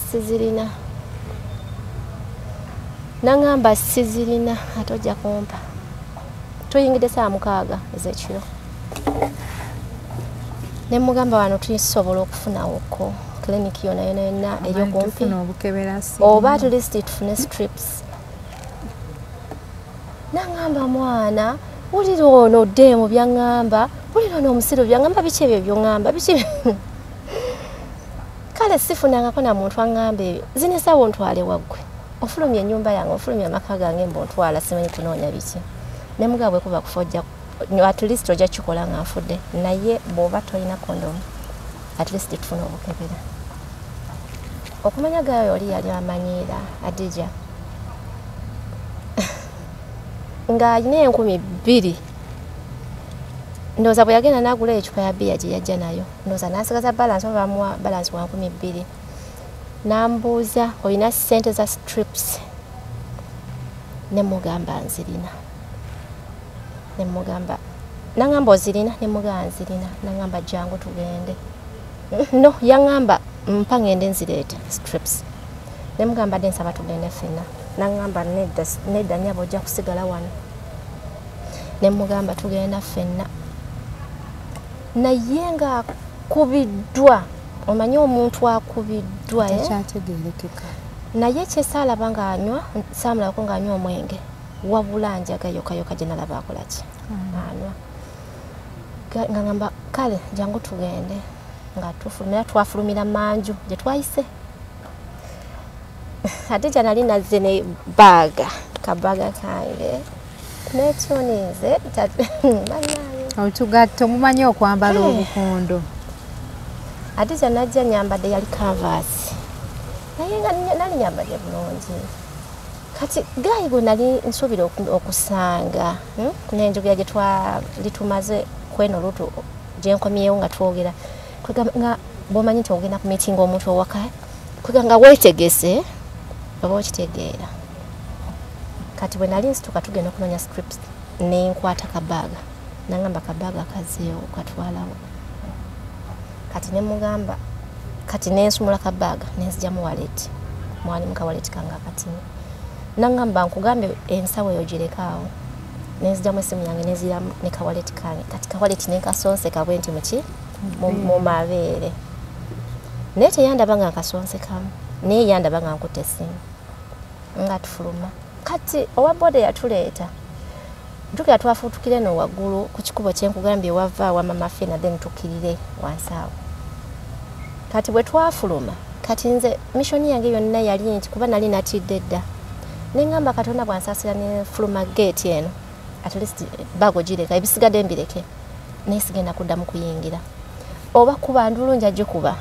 sizirina ate ojja kumpa tuyingidde saa 6 ez'ekiro ne mugamba wano tusobola okufunawoko clinic yona eri okumpi oba at least tufune strips nangamba mwana ulira ono demo byangamba ulira ono omusiro byangamba biki ebyo byongamba biki kale sifunangako na muntu angamba ebyo zinesawo ntwale waggwe ofulumya ennyumba yange ofulumya amaka gange mbontwala simanyi tunoonya biki ne mugabwe kuba kufojja at least ojja kikola nga nfudde naye bw'oba tolina kondom at least tufuna obukebera okumanya gayo oli yali amanyiira Adija nga alina 2,000 ndowooza bwe yagenda n'agula ecupa ya bbiya gye yajja nayo ndowooza n'asigaza balance oba bamuwa balance wa 2,000 n'ambuuza olina ssente za strips ne mugamba nzirina ne mugamba nangamba ozirina ne mugamba nzirina nangamba jangu tugende no yangamba mpa ngende nzireete strips ne mugamba de nsaba tugende ffenna nangamba nedda nyabo ojja kusigala wano ne mugamba tugenda ffenna naye nga akubiddwa omanyi omuntu akubiddwa naye kyesaalaba nga anywa saamulabako nga anywa omwenge wabula njaga yokayoka gye nalaba akolaki anywa nga ngamba kale jangu tugende nga twafulumira manju gye twayise ate gya nali nazze ne kabaga kange nekyonize otugatto mumanyi okwambala obukondo ate gya najja nyambadde yali canvas naye nga nali nyambadde bulungi kati gayi gwe nali nsuubira okusanga n'enjogera gye twalitumaze kweno lutu gye nkomyewo nga twogera nga bw'omanyi nti ogenda ku meeting omuntu owaka kwega nga weetegese oba okitegeera kati bwe nali nsituka tugenda okunoonya scripts nenkwata kabaaga nangamba kabaaga kazeewo katwalawo kati ne mugamba kati nensumula kabaaga nenzigyamu waleti mwali mu kawaleti kange akatini nangamba nkugambe ensawo eyo girekaawo nenzigyamu essimu yange nenziramu ne kawaleti kange kati kawaleti nenkasonse kabwe nti muki mu mabeere naye teyandaba nga nkasonse kamu naye yandaba nga nkutte essimu nga tufuluma kati owa boda yatuleeta tukira twafuutukire no waggulu ku kikubo kyenkugambye wava wa mama Fena then tukirire wansi awo kati bwe twafuluma kati nze mishoni yange yonna yali nti kuba nali natidde dda nengamba Katonda bwansaasira ne fuluma gate eno at least bago gireka ebisigadde mbireke naye sigenda kuddamu kuyingira oba kuba ndulungi ajje kuba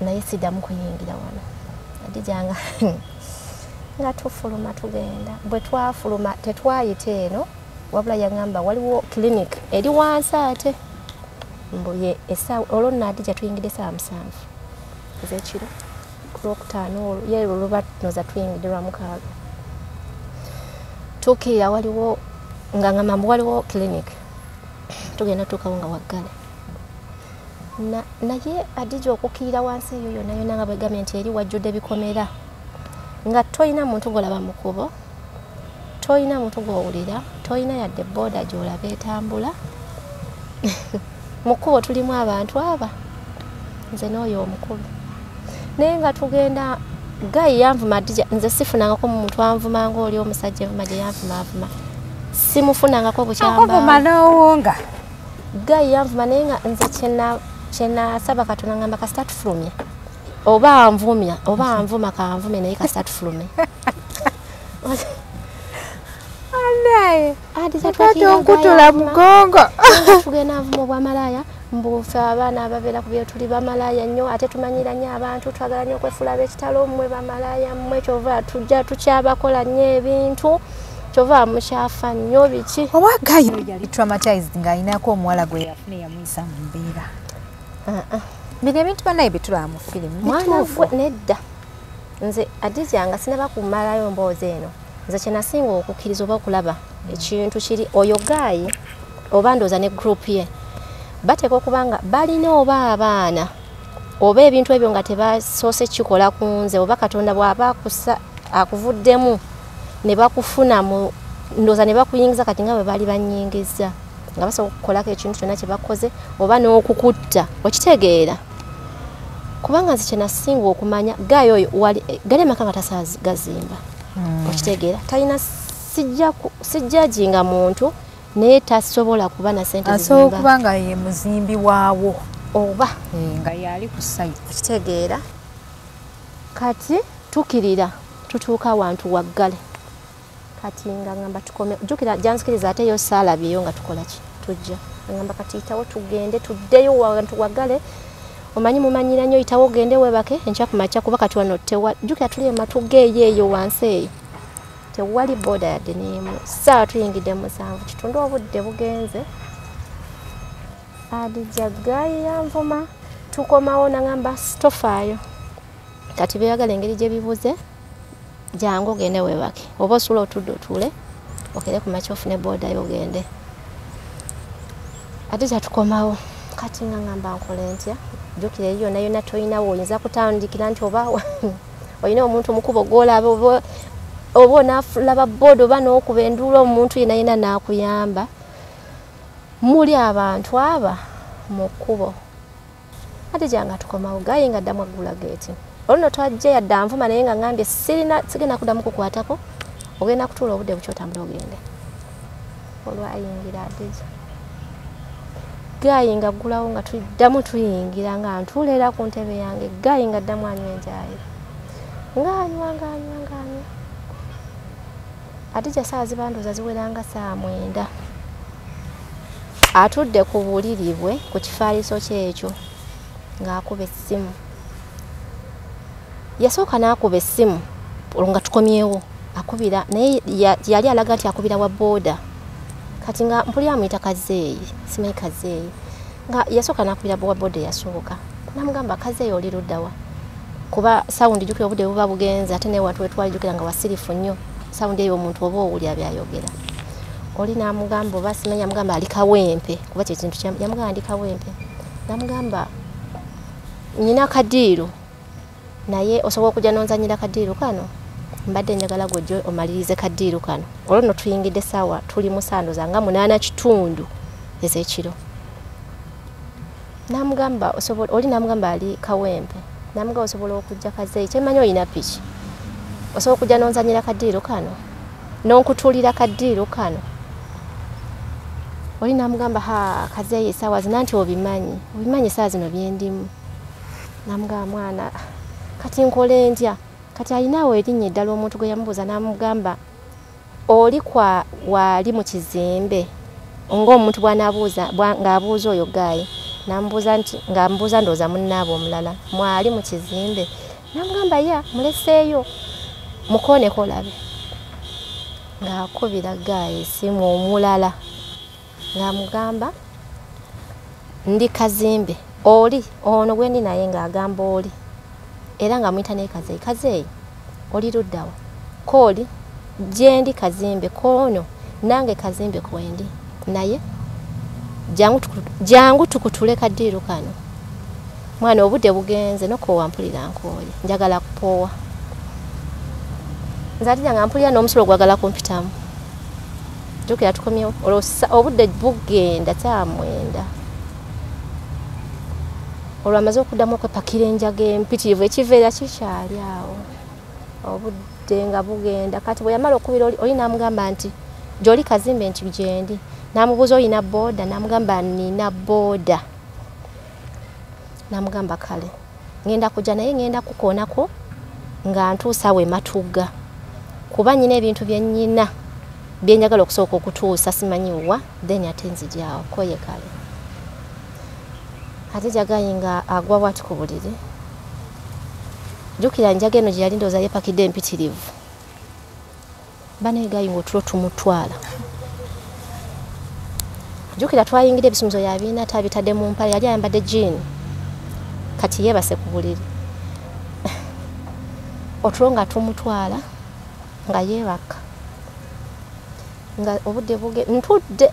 naye siddamu kuyingira wano Adijanga nga tufuluma tugenda bwe twafuluma tetwayita eno wabula yangamba waliwo clinic eri wansi ate mbuye essaawa olwo nno Adija tuyingidde essaawa 7 ez'ekiro ku Lwokutaano ye luba tunoza tuyingidde lwa 6 tukiira waliwo nga ngamba waliwo clinic tugenda tukawo nga waggale naye Adija okukiira wansi eyo yonna yonna nga bwegambye nti eri wajjudde ebikomera nga toyina muntu golaba mukubo toyina muntu gowulira toyina yadde boda gyolaba etambula mukubo tulimu abantu aba nze n'oyo omukulu naye nga tugenda gayi yanvuma Adija nze sifunangako muntu anvuma ngaoli omusajja envuma gye yanvuma simufunangako bukyamba n'owunga gayi yanvuma naye nga nze kyenasaba Katonda ngamba kasita tufulumye oba anvumya oba anvuma kanvume naye kasita tufulume alaye Adija twakutula mugongo tugenda anvuma obwamalaya mbufe abaana ababeera ku byo tuli bamalaya nnyo ate tumanyira nnyo abantu twagala nnyo okwefuula ab'ekitalo mmwe bamalaya mmwe kyova tujja tukyabakola nnyo ebintu kyova mukyafa nnyo biki owagayo yali traumatized ng'alinako omuwala gwe yafuna yamuyisa mu mbeera bino ebintu banaye bitulaba mu firimu mwana gwe nedda nze Adija nga sinaba kumalayo mboozi eno nze kyenasinga okukkiriza oba okulaba ekintu kiri oyo gayi oba ndooza ne group ye bateeka okubanga balina oba abaana oba ebintu ebyo nga tebasoose kikola ku nze oba Katonda bw'aba akuvuddemu ne bakufuna mu ndooza ne bakuyingiza kati nga bwe bali bannyingiza nga basobola okukolako ekintu kyonna kye bakoze oba n'okukutta okitegeera kubanga nze kye nasinga okumanya Gayo oyo gali amaka nga tasagazimba okitegeera talina sijjajinga muntu naye tasobola kuba na ssente zizimba asobola okuba nga ye muzimbi waawo oba nga yali ku site okitegeera kati tukirira tutuuka awantu waggale kati nga ngamba tukome jukira jansikiriza ate yo saalabyeyo nga tukola ki tujja ngamba kati itawo tugende tuddeyo wantu waggale omanyi mumanyira nnyo itawo gende webake enkya kumakya kuba kati wano jukira tuli ematugeeyo wansi eyo tewali boda yadde n'emu saa tuyingidde musanvu kitundu obudde bugenze Adija Gayi yanvuma tukomawo nangamba stofaayo kati beeyagala engeri gye bibuze jangu ogende webake oba osula otudde otuule okere ku makya ofune boda yogende Adija tukomawo kati nga ngamba nkole ntya jukira eyo yonna toyinawo oyinza kutandikira nti oba oyina omuntu mukubo gw'olaba oba onaalaba boda oba n'okuba enduula omuntu yenayina n'akuyamba muli abantu aba mu kkubo Adija nga tukomawo Gayi nga ddamu aggula geeti olno twajja yadde anvuma naye nga ngambye sigenda kuddamu kukwatako ogenda kutuula obudde bukya otambula ogende olwayingira Adija Gayi nga aggulawo nga tuddamu tuyingira nga ntuulera ku ntebe yange Gayi nga ddamu anywa enjaaye ng'anywa Adija saa zibanduza ziweranga saa 9 atudde ku buliri bwe ku kifaaliso kyekyo ng'akuba essimu yasooka n'akuba essimu nga tukomyewo akubira naye yali alaga nti akubira wa boda kati nga mpulira amuyita Kazeeyi simanyi Kazeeyi nga yasooka n'akubira wa boda yasooka namugamba Kazeeyi oli luddawa kuba sawundi jukira obudde buba bugenze ate naye watu wetwali jukira nga wasirifu nnyo sawundi eyo omuntu oba owulira byayogera oli namugamba oba simanyi amugamba ali Kawempe kuba kyekintu yamugamba ndi Kawempe namugamba nyina kadiiro naye osobola okujja n'onzanyira kadiiro kano mbadde njagala gwe omalirize kadiiro kano olwo no tuyingidde saawa tuli mu sanduza nga 8:30 ez'ekiro namugamba oli namugamba ali Kawempe namugamba osobola okujja Kazeeyi kyemanyi olina piki osobola okujja n'onzanyira kadiiro kano n'onkutulira kadiiro kano oli namugamba Kazeeyi saawa zina nti obimanyi saa zino byendimu namugamba mwana kati nkole ntya kati alinawo erinnya eddala omuntu gwe yamubuuza namugamba oli wali mu kizimbe ng'omuntu ng'abuuza oyo Gayi namubuuza nti ng'amubuuza ndooza munnaabo omulala mwali mu kizimbe namugamba ya muleseeyo mukooneko olabe ng'akubira Gayi essimu omulala ng'amugamba ndi Kazimbe oli ono gwe ndi naye ng'agamba oli era nga muyita naye Kazeeyi oli luddawa kooli gye ndi Kazimbe koono nange Kazimbe kwendi naye jangu tukutule kadiiro kano mwana obudde bugenze nokoowa mpulira nkooye njagala kupoowa nzalira nga mpulira n'omusulo gwagala kumpitamu jukira tukomyewo obudde bugenda saa 9 olwamaze okuddamu okwepakira enjaga empitirivu ekiveera kikyali awo obudde nga bugenda kati bwe yamala okubira oli namugamba nti gy'oli Kazimbe nti gyendi namubuuza olina boda namugamba nina boda namugamba kale ngenda kujja naye ngenda kukoonako nga ntuusa we Matugga kuba nyina ebintu bye nnyina bye njagala okusooka okutuusa simanyiwa then ate nzijaawo koye kale Adija Gayi nga agwa bwati ku buliri jukira njaga eno gye yali ndooza yeepakidde empitirivu bane Gayi ng'otulo tumutwala jukira twayingira ebisumuzo yabiina tabitadde mu mpale yali ayambadde jean kati yeebase ku buliri otulo nga tumutwala nga yeebaka nga obudde buge ntudde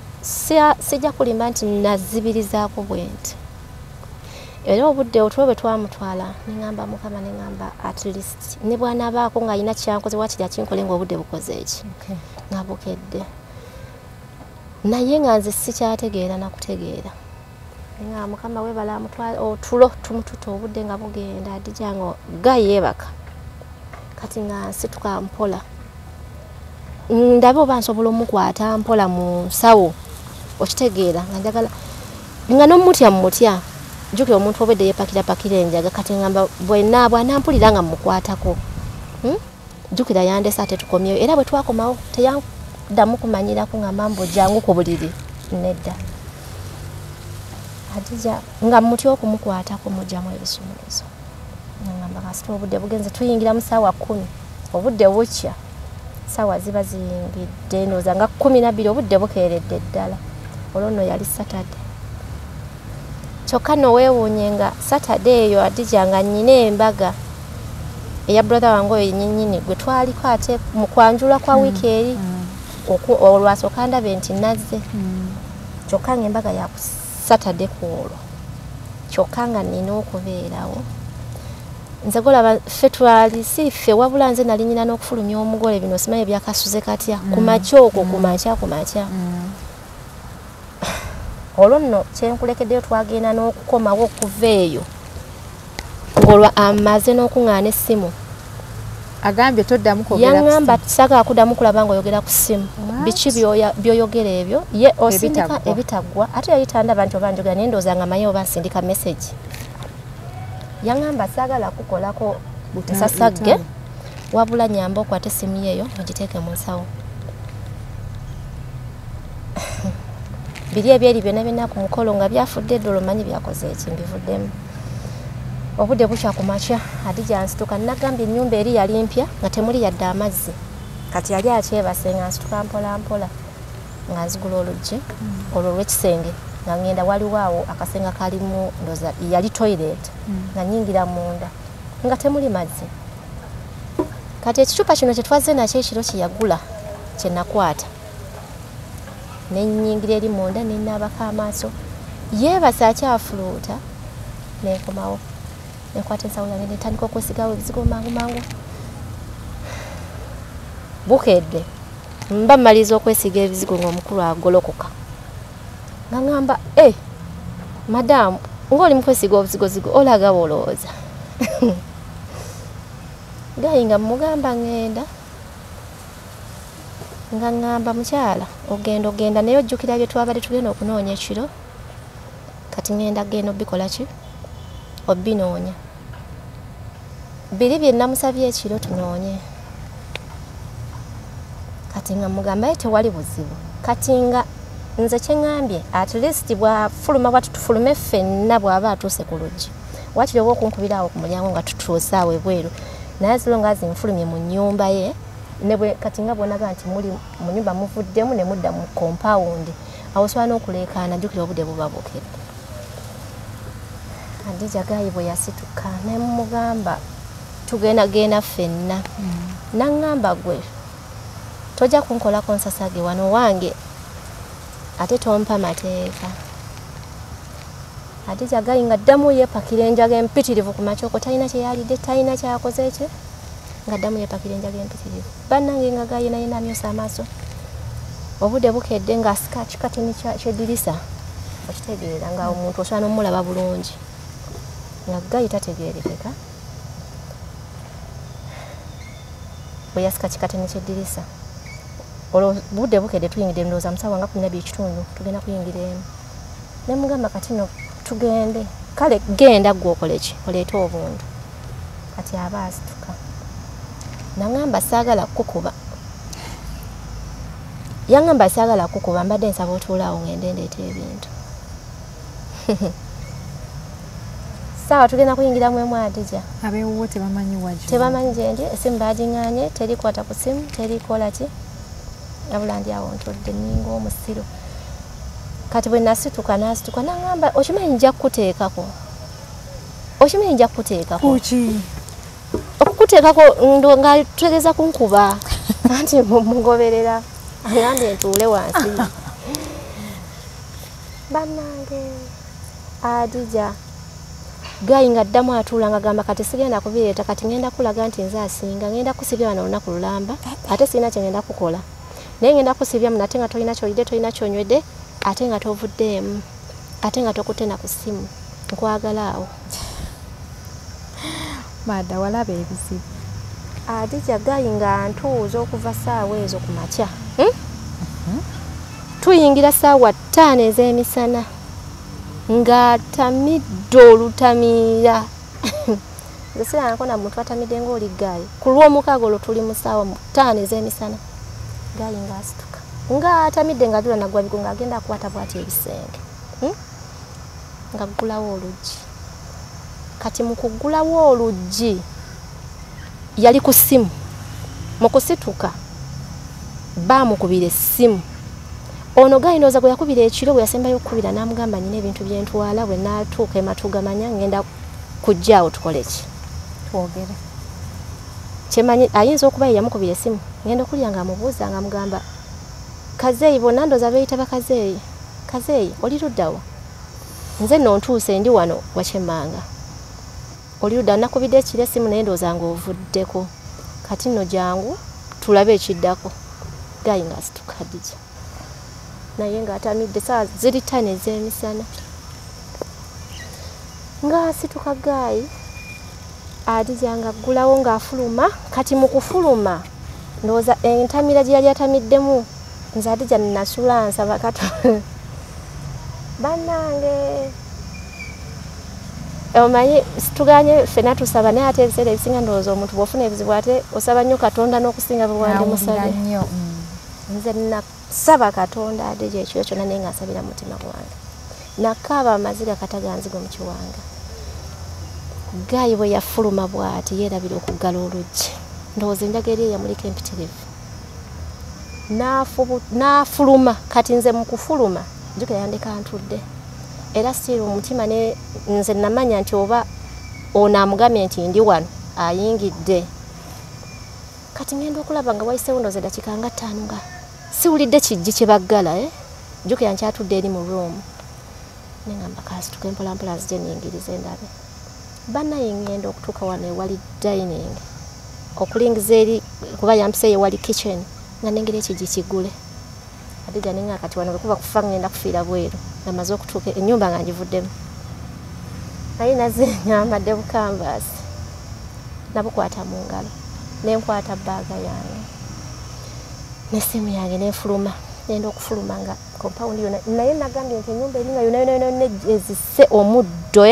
sijja kulimba nti nazibirizaako bwenti era obudde otwo bwe twamutwala nengamba mukama nengamba at least ne bwanabaako ng'alina kyankoze wakirya kinkole ng'obudde bukoze eki nga bukedde naye nga nze sikyategeera nakutegeera nga mukama webala amutwala otulo tumututa obudde nga bugenda Adija ngo gayeebaka kati nga nsituka mpola ndabe oba nsobola omukwata mpola mu nsawo okitegeera nga njagala nga n'omutya mutya jukira omuntu obedde yeepakira enjaga kati ngamba bwena bwanampulira nga mukwatako jukira yandesa ate tukomyeyo era bwe twakomawo teyaddamu kumanyirako nga mambo jangu ku buliri nedda Adija nga mutya okumukwatako mujjamu ebisumuluzo ngamba kasita obudde bugenze tuyingira mu ssaawa 10 obudde bukya sawa ziba ziyingidde noza nga 12 obudde bukeeredde ddala olwono yali Saturday kyokka noweewuunye nga Saturday eyo Adija nga nnyina embaga eya brother wange oyo nnyinnyini gwe twaliko ate mu kwanjula kwa wiiki eri olwasooka ndabe nti nazze kyokka nga embaga ya Saturday kwolwo kyokka nga nnina okubeerawo nze golaba ffe twali si ffe wabula nze nali nyina n'okufulumya omugole bino simanyi byakasuze katya kumakya okwo kumakya olwo nno kyenkulekeddeyo twagenda n'okukomawo okuva eyo ng'olwa amaze n'okuŋŋaana essimu agambye toddamu kwogera yaŋŋamba saagala kuddamu kulaba ng'oyogera ku ssimu biki by'oyogera ebyo ye osindika ebitaggwa ate yayita ndaba nti oba njogera naye ndowooza nga maye oba nsindika message yaŋŋamba saagala kukolako butasasagge wabula nyamba okwate essimu yeyo ogiteeke mu nsawo biri ebyeri byonna byonna ku mukolo nga byafudde eddolo manyi byakoze eki mbivuddemu obudde bukya ku makya Adija nsituka nagambye ennyumba eri yali mpya nga temuli yadde amazzi kati yali akyebase nga nsituka mpola mpola nga nzigula oluggi olwo lw'ekisenge nga ngenda waliwo awo akasenga kalimu ndoza yali toilet nga nyingira munda nga temuli mazzi kati ekicupa kino kye twazze nakyo ekiro kiyagula kye nakwata nenyingira eri munda nenaabako amaaso yeebase akyafuluuta nekomawo nekwata ensawo yange netandika okwesigawo ebizigo mangu bukedde mba mmaliza okwesiga ebizigo ng'omukulu agolokoka nga ngamba madamu ng'oli mu kwesiga obuzigozigo olaga olowooza gayi nga mugamba ngenda nga ngamba mukyala ogenda naye ojjukira bye twabadde tugenda okunoonya ekiro kati ngenda genda obikola ki obinoonya biri bye namusabye ekiro tunoonye kati nga mugamba tewali buzibu kati nga nze kyeŋŋambye at least bwafuluma bwatu tufulume ffenna bw'aba atuuse ku luggi wakiri oba okunkubira awo ku mulyango nga tutuuse awo ebweru naye zilonga zinfulumye mu nnyumba ye nebwe kati nga bonaga nti muli mu nyumba muvuddemu ne mudda mu compound awo sobola n'okuleekaana jjukira obudde buba bukedde Adija gayi bwe yasituka naye mugamba tugenda ffenna naŋŋamba gwe tojja kunkolako nsasage wano wange ate tompa mateeka Adija gayi nga ddamu yeepakira enjaga empitirivu ku makyoko talina kye yalidde talina kyakoze ekye nga ddamu yeepakira enjaga empitirivu bannange nga gayi naye namyosa amaaso obudde bukedde ng'asika kikatini kyeddirisa okitegeera nga omuntu osobola n'omulaba bulungi nga gayi tategeerekeka bwe yasika kikatini kyeddirisa olwo budde bukedde tuyingidde ndowooza musawa nga 12:30 tugenda kuyingira emu ne mugamba kati no tugende kale genda gwe okole ki oleete obuntu kati aba asituka naŋŋamba saagala kukuba yaŋŋamba saagala kukuba mbadde nsaba otuulaawo ngende ndeeta ebintu saawa tugenda kuyingiramu emu Adija abeewuwo tebamanyi wajjo tebamanyi gyendi essimu bagiŋŋaanye terikwata ku ssimu terikola ki yabula ndi awo ntudde nninga omusiro kati bwe nasituka naŋŋamba okimanyi nja kukuteekako kuki okukuteekako nga tutegeeza kunkuba anti mugoberera Ngambye ntuule wansi. Bannange Adija Gayi ngaddamu atuula nga gamba kati sigenda kubireeta kati ngenda kulaga nti nze asinga ngenda kusibya wano olunaku lulamba ate sirina kye ngenda kukola naye ngenda kusibya munate nga tolina kyolidde tolina kyonywedde ate nga tovuddeemu ate nga tokutena ku ssimu nkwagala awo. Madda walaba ebizibu. Adija Gayi nga ntuuza okuva ssaawa ezo ku makya. Tuyingira ssaawa 5 ez'emisana nga tamidde olutamiira. Nze sirabako na muntu atamidde ng'oli Gayi. Ku lw'omukaaga olwo tuli mu ssaawa 5 ez'emisana. Gayi ng'asituka. Nga atamidde nga dula nagwa bigo ng'agenda akwata bw'ati ebisenge. Nga ggulawo oluggi. Kati mu kuggulawo oluggi yali ku ssimu. Mu kusituka baamukubira essimu. Ono Gayi ndowooza gwe yakubira ekiro bwe yasembayo okukubira n'amugamba nnyina ebintu bye ntwala bwe naatuuka ematugamanya ngenda kujjaawo tukole ki twogere. Kyemanyi ayinza okuba ye yamukubira essimu ngenda okulya nga amubuuza nga amugamba Kazeeyi bonna ndowooza beeyita bakazeeyi. Kazeeyi oli luddawa? Nze nno ntuuse ndi wano Wakyemmanga. Oli ludda nakubidde ekiro essimu naye ndowooza ng'ovuddeko. Kati nno jangu tulabe ekiddako. Gayi ng'asituka Adija. Naye ng'atamidde saa ziri 5 ez'emisana. Ng'asituka Gayi Adija ng'aggulawo ng'afuluma. Kati mu kufuluma ndowooza entamira gye yali atamiddemu nze Adija nasula nsaba Katonda. Bannange omanyi situganye ffenna tusaba naye ate ebiseera ebisinga ndowooza omuntu bw'ofuna ebizibu ate osaba nnyo Katonda n'okusinga bwe wandi musabye. Nze nasaba Katonda Adija ekiro kyonna naye nga nsabira mu mutima gwange. Nakaaba amaziga kataganzigo mu kiwanga. Gayi bwe yafuluma bw'ati yeerabira okuggala oluggi. Ndowooza enjaga eri eyamulika empitirivu. N'afuluma kati nze mu kufuluma jjukira yandeka ntudde. Era siri omutima ne nze namanya nti oba ono amugambye nti ndi wano ayingidde. Kati ngenda okulaba nga wayiseewo ndowooza eddakiika nga 5 nga siwulidde kijji kye baggala. Jjukira nkyatudde eri mu room. Ne ngamba kasituka mpolampola nzije nnyingirize ndabe. Bannaye ngenda okutuuka wano ewali dining okulingiza eri kuba yampise ewali kitchen nga nengera ekijji kiggule. Adija nenga kati wano bwekuba kufa ngenda kufiira bweru namaze okutuuka ennyumba nga ngivuddemu. Naye naze nyambadde bukanvaasi nabukwata mu ngalo nenkwata bbaaga yange n'essimu yange nenfuluma nenda okufuluma nga compound yonna naye nagambye nti ennyumba eringa yonna ezisse omuddo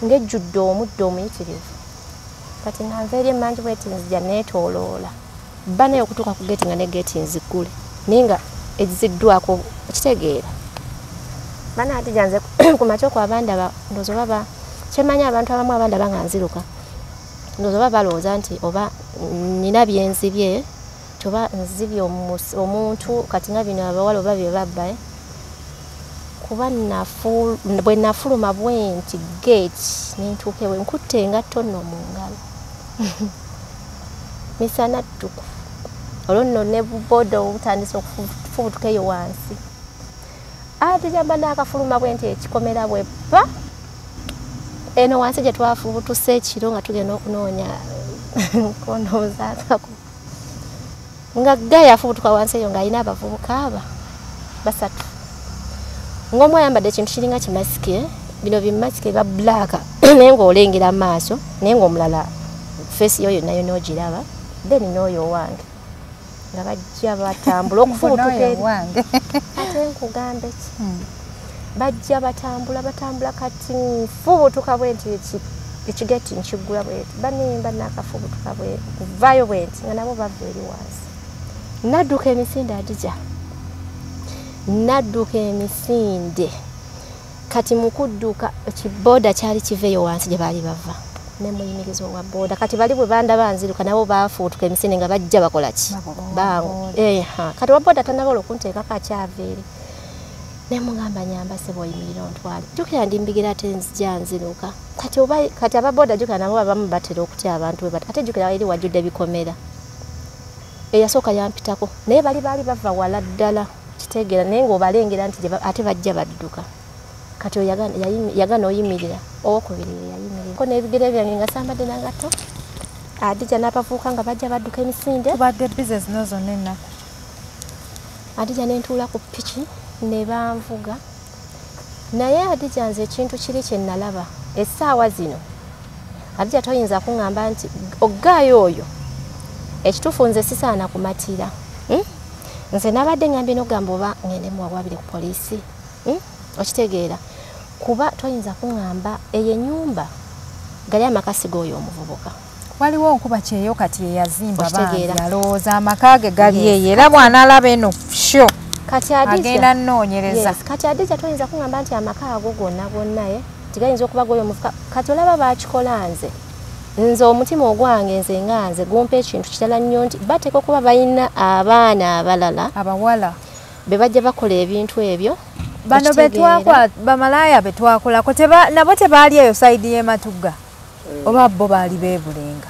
ng'ejjudde omuddo omuyitirivu. Kati nga nva eri emmanju bweti nzija neetooloola bba naye okutuuka ku geeti nga ne geeti nziggule naye nga eziddwako okitegeera. Bana Adija nze ku makya ku abandaba ndowooza baba kyemanyi abantu abamu abandaba nga nziruka ndowooza baba balowooza nti oba nina byenzibye oba nzibye omuntu kati nga bino abawala oba bye babba. Kuba bwe nafuluma bwenti geeti nentuuka ewe nkutte engatto nno mu ngalo. Misana ttuku olwo nno ne buboda obutandisa okufubutuka eyo wansi. Adija mba n'akafuluma bwenti ekikomera bwe bba eno wansi gye twafubutuse ekiro nga tugenda okunoonya kondooza akako nga Gayi afubutuka wansi eyo ng'alina abavubuka basatu. Ng'omu ayambadde ekintu kiringa kimasiki bino bimasiki ebya bbulaaka naye ng'olengera mu maaso naye ng'omulala feesi yo yonna yonna ogiraba then n'oyo owange nga bajja batambula okufubutuka ate nkugambe ki bajja batambula kati nfubutuka bwenti ekigeti nkiggula bwenti banimba n'akafubutuka vaayo bwenti nga nabo bava eri wansi. Nadduka emisinde Adija nadduka emisinde kati mu kudduka ekibooda kyali kiveeyo wansi gye baali bava ne muyimiriza owa booda kati bali bwe bandaba nziruka nabo baafuutuka emisinde nga bajja bakola ki bangu kati wa booda tanabola okunteekako akyava eri ne mugamba nyamba sebo oyimirira ontwale jjukira ndi mbigira ate nzija nziruka kati aba booda jjukira nabo abamu batera okutya abantu ate jjukira eri wajjudde bikomera eyasooka yampitako naye bali bava wala ddala kitegeera naye ng'obalengera nti ate bajja badduka kati yagana oyimirira owokubiri yayimirira ko n'ebigere byange nga sambadde nangatto Adija n'abavuuka nga bajja badduka emisinde tubadde business no zonna ennaku Adija n'entuula ku piki ne banvuga naye Adija nze ekintu kiri kye nalaba essaawa zino Adija toyinza kuŋŋamba nti oggaayo oyo ekituufu nze sisaana kumatira nze nabadde ŋŋambye n'ogamba oba ŋŋende muwabwabire ku poliisi okitegeera kuba toyinza kuŋŋamba eyo ennyumba gali amakasi g'oyo omuvubuka waliwo nkuba kyeyo kati yeyazimba bangi alowooza amaka ge gali eyo era bw'anaalaba eno sho kati agenda nnoonyereza kati Adija toyinza kuŋŋamba nti amaka ago gonna ye tigayinza okuba g'oyo omuvubuka kati olaba baakikola nze omutima ogwange nze nga nze gumpa ekintu kitala nnyo nti bateeka okuba balina abaana abalala abawala be bajja bakola ebintu ebyo bano betwakola bamalaaya betwakolako nabo tebaali eyo sayidi y'ematugga oba bo baali beebulenga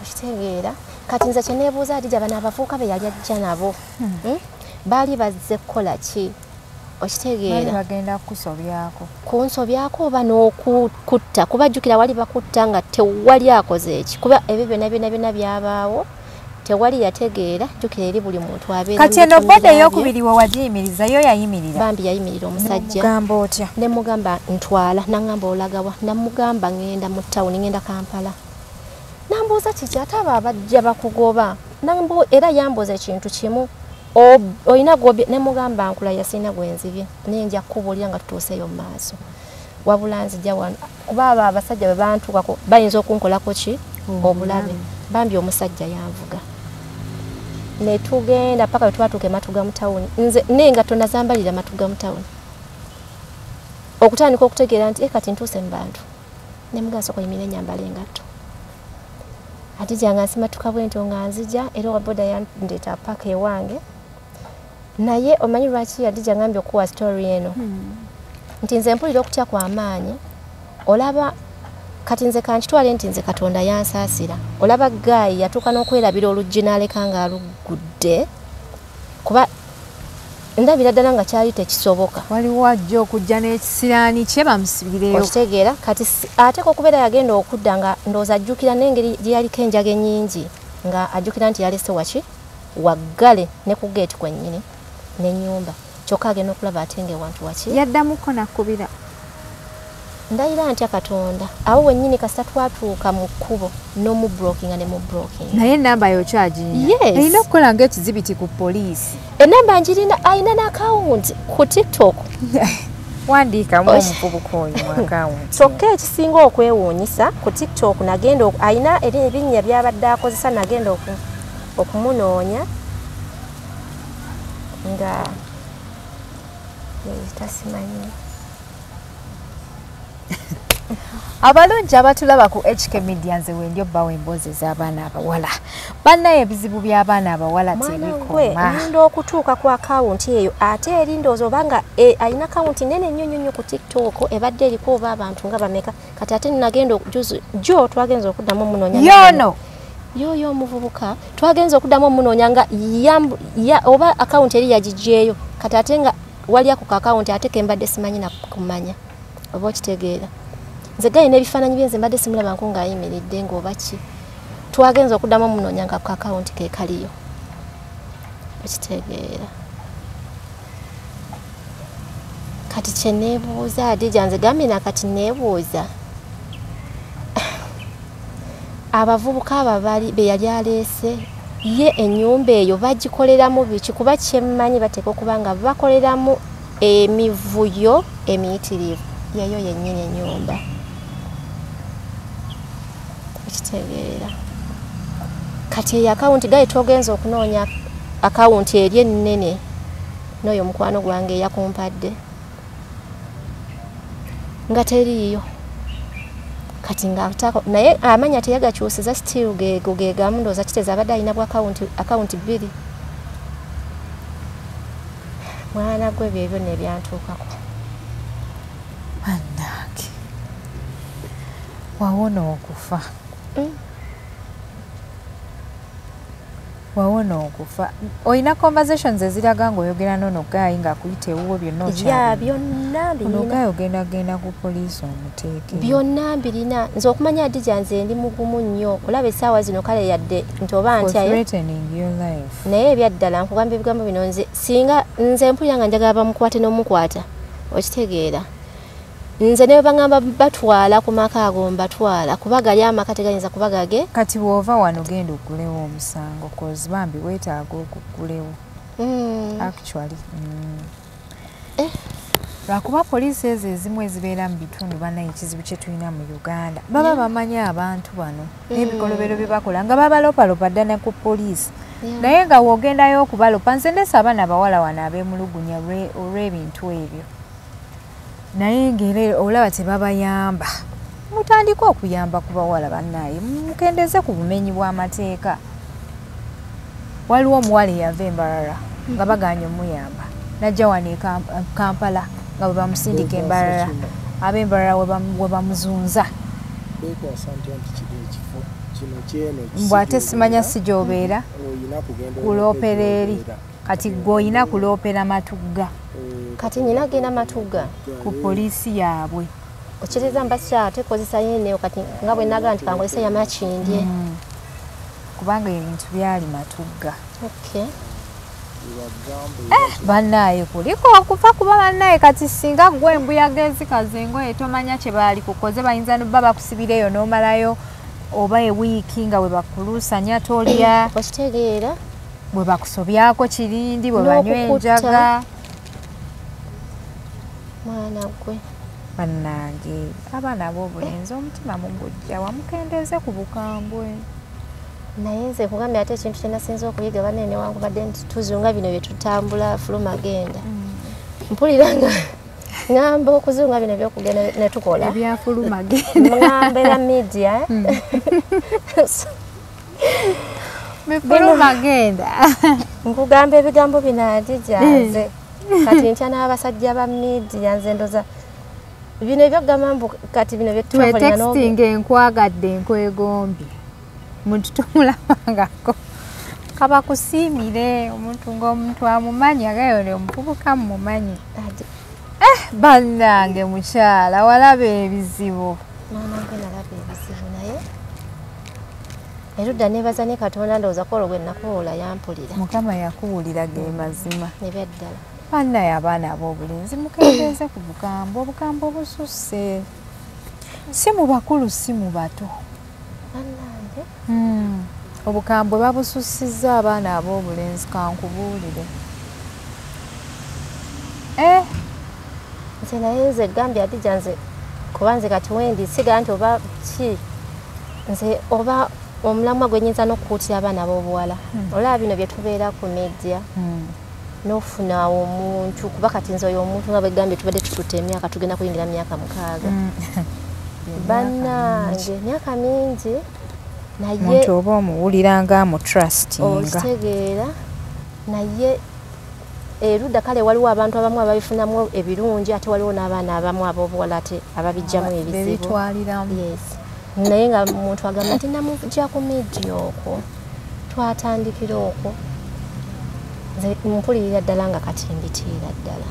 okitegeera kati nze kyeneebuuza Adija bano abavuuka be yali ajja nabo baali bazze kukola ki okitegeera bagenda kukusobyako kunsobyako oba n'okukutta kubajjukira wali bakutta nga tewali akoze eki kuba ebyo byonna byabaawo tewali yategeera jjukira eri buli muntu abeera kati eno boda ey'okubiri we wagiyimiriza yo yayimirira bambi yayimirira omusajja mugamba otya ne mugamba ntwala naŋŋamba olagawa namugamba ŋŋenda mu ttawuni ŋŋenda Kampala nambuuza kiki ate abo abajja bakugoba era yambuuza ekintu kimu olina gobye ne mugamba nkula yasina gwenzibye naye nja kukubuulira nga tutuuseeyo mu maaso wabula nzija wano kuba abo abasajja bwe bantukako bayinza okunkolako ki obulabe bambi omusajja yanvuga ne tugenda paka twatuuka Matuga mu tawuni nze n'engatto nazambalira Matuga mu tawuni okutandika okutegeera nti kati ntuuse mu bantu ne mugamba sooka yimira ennyambala engatto Adija nga nsimatuka bwentyo nga nzija era owaboda yandeeta paka ewange naye omanyi lwaki Adija ngambye okuwa story eno nti nze mpulira okutya kw'amaanyi olaba kati nze kankitwale nti nze Katonda yansaasira olaba Guy yatuuka n'okwerabira oluggi n'aleka nga alugudde kuba ndabira ddala nga kyali tekisoboka waliwo ajja okujja n'ekisiraani kye bamusibireyo okitegeera kati ateeka okubeera yagenda okudda nga ndowooza ajjukira n'engeri gye yaliko enjaga ennyingi nga ajjukira nti yalese waki waggale ne ku geeti kwennyini n'ennyumba kyokka agenda okulaba ate ng'ewantu waki yaddamuko nakkubira ndayira ntya Katonda awo wennyini kasita twatuuka mu kkubo n'omu brokinga ne mu broking naye enamba yokyagiina erina okukola ng'ekizibiti ku poliisi enamba njirina ayina n'akawunti ku TikTok wandiikamu omuvubuka oyo mu akawunti kyokka ekisinga okwewuunyisa ku TikTok nagenda ayina ebinnya byabadde akozesa nagenda okumunoonya nga tasimanyi abalungi abatulaba ku HK Media nze wendi obbawo emboozi ez'abaana abawala bannaye ebizibu by'abaana abawala tebikoma ngenda okutuuka ku akawunti eyo ate erindooza obanga alina akawunti nene nnyo ku TikTok ebadde eriko oba abantu nga bameka kati ate nagenda jo twagenza okuddamu omunoonya yoyo omuvubuka twagenza okuddamu omunoonya nga oba akawunti eri yagiggyeyo kati ate nga wali ako ka akawunti ate kembadde simanyi nakumanya oba okitegeera nze gayi n'ebifaananyi byenze mbadde simulabanko ng'ayimiridde ng'oba ki twagenza okuddamu omunoonya nga ku akawunti ke kaliyo okitegeera kati kye neebuuza Adija nze gambye nakati neebuuza abavubuka abo be yali aleese ye ennyumba eyo bagikoleramu biki kuba kyemmanyi bateeka okuba nga bakoleramu emivuyo emiyitirivu yeyo yennyini ennyumba ekitegeera kati eyo akawunti gaye twogenza okunoonya akawunti eri ennene n'oyo mukwano gwange eyakumpadde nga teriiyo kati nga naye amanya teyagakyusiza still gegamu ndowooza kiteza abadde alina bw akawunti 2 mwana gwe byebyo nebyantuukako bannange wawona okufa wawona okufa oyina conversations eziraga ng'oyogera n'ono Guy ng'akuyita ewuwo byonna ya byonna ono Guy ogenda ku poliisi omuteeke byonna mbirina nze okumanya Adija nze ndi mugumu nnyo olaba essaawa zino kale yadde nti oba ntyaye naye ebyaddala nkugamba ebigambo bino nze singa nze mpulira nga njagala bamukwate n'omukwata okitegeera nze ne bangamba batwala ku maka ago mbatwala kuba gali amaka tegayinza kuba gage kati bw'ova wano genda okugulewo omusango kozi bambi weetaaga okugulewo actually lwakuba poliisi ezo ezimu ezibeera mu bitundu banaye ekizibu kye tulina mu Uganda baba bamanyi abantu bano n'ebikolobero bye bakola nga babalopalopa ddala ku poliisi naye nga w'ogendayo okubalopa nze ndesa abaana abawala wano ab'emulugunya olw'ebintu ebyo naye ng'era olaba tebabayamba mutandika okuyamba ku bawala bannaye mukendeze ku bumenyi bw'amateeka waliwo omuwala eyava Embarara nga baganye omuyamba najja wano e Kampala nga bwe bamusindika Embarara ab'Embarara we bamuzunza mbw'ate simanya si gy'obeera kuloopera eri kati gw'olina kuloopera Matugga kati nyina genda Matugga ku poliisi yaabwe okireza mbasya tekozesa yene kati nga bwe naga nti kangolesa ya makindye kubanga ebintu byali Matugga okay bannaye kuliko okufa kuba bannaye kati singa gwe embuyaga ezikaze engoye tomanya kye baali kukoze bayinza nobba bakusibireyo n'omalayo oba ewiiki nga bwe bakuluusanya tolya okitegeera bwe bakusobyako kirindi bwe banywa enjaga mwana gwe bannange abaana b'obulenzi omutima mugujja wamukendeze ku bukambwe naye nze nkugambye ate ekintu kye nasinza okuyiga banene wangu badde nti tuzunga bino bye tutambula fuluma agenda mpulira nga ngamba okuzunga bino byokugenda ne tukola ebyafuluma agenda ngamba era media mefuluma agenda nkugamba ebigambo bino Adija nze kati ntya n'abasajja ba media nze ndoza bino ebyokugamba mbu kati bino byetutambulira texting enkwagadde enkwegombi muntu tomulabangako kaba kusiimire omuntu ng'omuntu amumanyi agayo ne omuvubuka mumumanyi bannange mukyala walaba ebizibu mwanange nalaba ebizibu naye erudda nebaza ne Katonda ndowooza kwolwo gwe nakoola yampulira Mukama yakuwulira ge mazima nebyaddala bannaye abaana ab'obulenzi mukendeze ku bukambo obukambo bususse si mu bakulu si mu bato bannange obukambwe babusussizza abaana ab'obulenzi kankubuulire nze naye nze gambye Adija nze kuba nze kati wendi siga nti oba ki nze oba omulamwa gwenyinza n'okukuutira abaana b'obuwala olaba bino bye tubeera ku media n'ofuna omuntu kuba kati nze oyo omuntu nga bwegambye tubadde tututte emyaka tugenda kuyingira myaka 6 bannange myaka mingi naye muntu oba omuwulira nga amutrustinga okitegeera naye erudda kale waliwo abantu abamu ababifunamu ebirungi ate waliwo n'abaana abamu ab'obuwala ate ababijjamu ebizibu yes naye nga muntu agamba nti namujja ku media okwo twatandikira okwo nze mpulirira ddala nga kati mbitiira ddala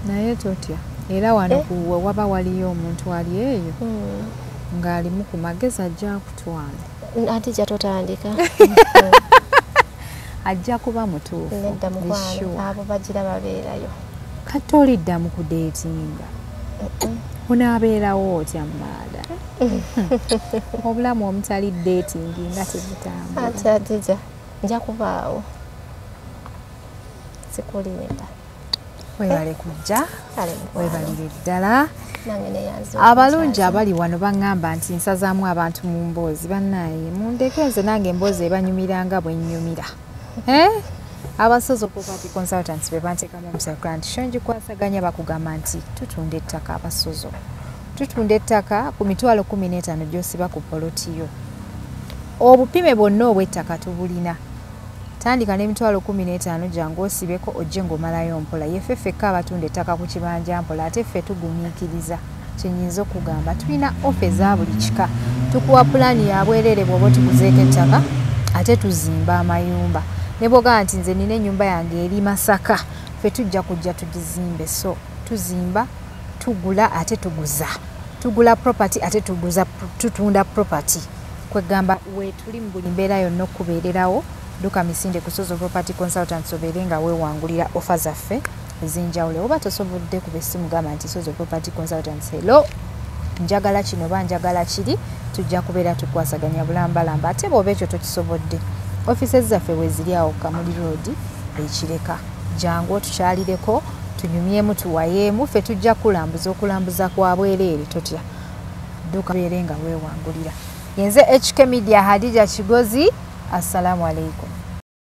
naye totya era wano kuwe waba waliyo omuntu ali eyo ng'alimu ku magezi ajja kutwala Adija totandika ajja kuba mutuufu nedda mukwano abo bagira babeerayo kati olidda mu kudeetinga onaabeerawo otya maada obulamu omutali datingi nga tebutambula ati Adija nja kubaawo sikulinda webale kujja webalire ddala nange neyanze abalungi abali wano baŋŋamba nti nsazaamu abantu mu mboozi bannaye mundeke nze nange emboozi ebanyumiranga bwe nnyumira abasozi property consultants be banteekamu omusakula nti shongikwasaganya bakugamba nti tutunda ettaka abasozo tutunda ettaka ku mitwalo 15 gy'osiba ku polotiyo obupime bwonna obw'ettaka tubulina tandika n'emitwalo 15 jangu osibeko ojje ng'omalayo mpola yeffe ffekka abatunda ettaka ku kibanja mpola ate ffe tugumiikiriza kyenyinza okugamba tulina ofa eza buli kika tukuwa pulaani ya bwereere bw'oba tukuzeeko ettaka ate tuzimba amayumba ne bw'ogamba nti nze nina ennyumba yange eri Masaka ffe tujja kujja tugizimbe so tuzimba tugula ate tuguza tugula property ate tutunda property kwegamba wetuli mu buli mbeera yonna okubeererawo duka Misinde ku Sozo Property Consultants obeere nga weewangulira ofa zaffe ezinjawulo oba tosobodde ku bessimu gamba nti Sozo Property Consultants hello njagala kino oba njagala kiri tujja kubeera tukwasaganya bulambalamba ate bw'oba ekyo tokisobodde offices zaffe weziri awo Kamuli Road ekireka jangu tukyalireko tunyumyemu tuwayeemu ffe tujja kulambuza okulambuza kwa bwereere totya duka beere nga weewangulira yenze HK Media Hadija Kigozi assalamu alaikum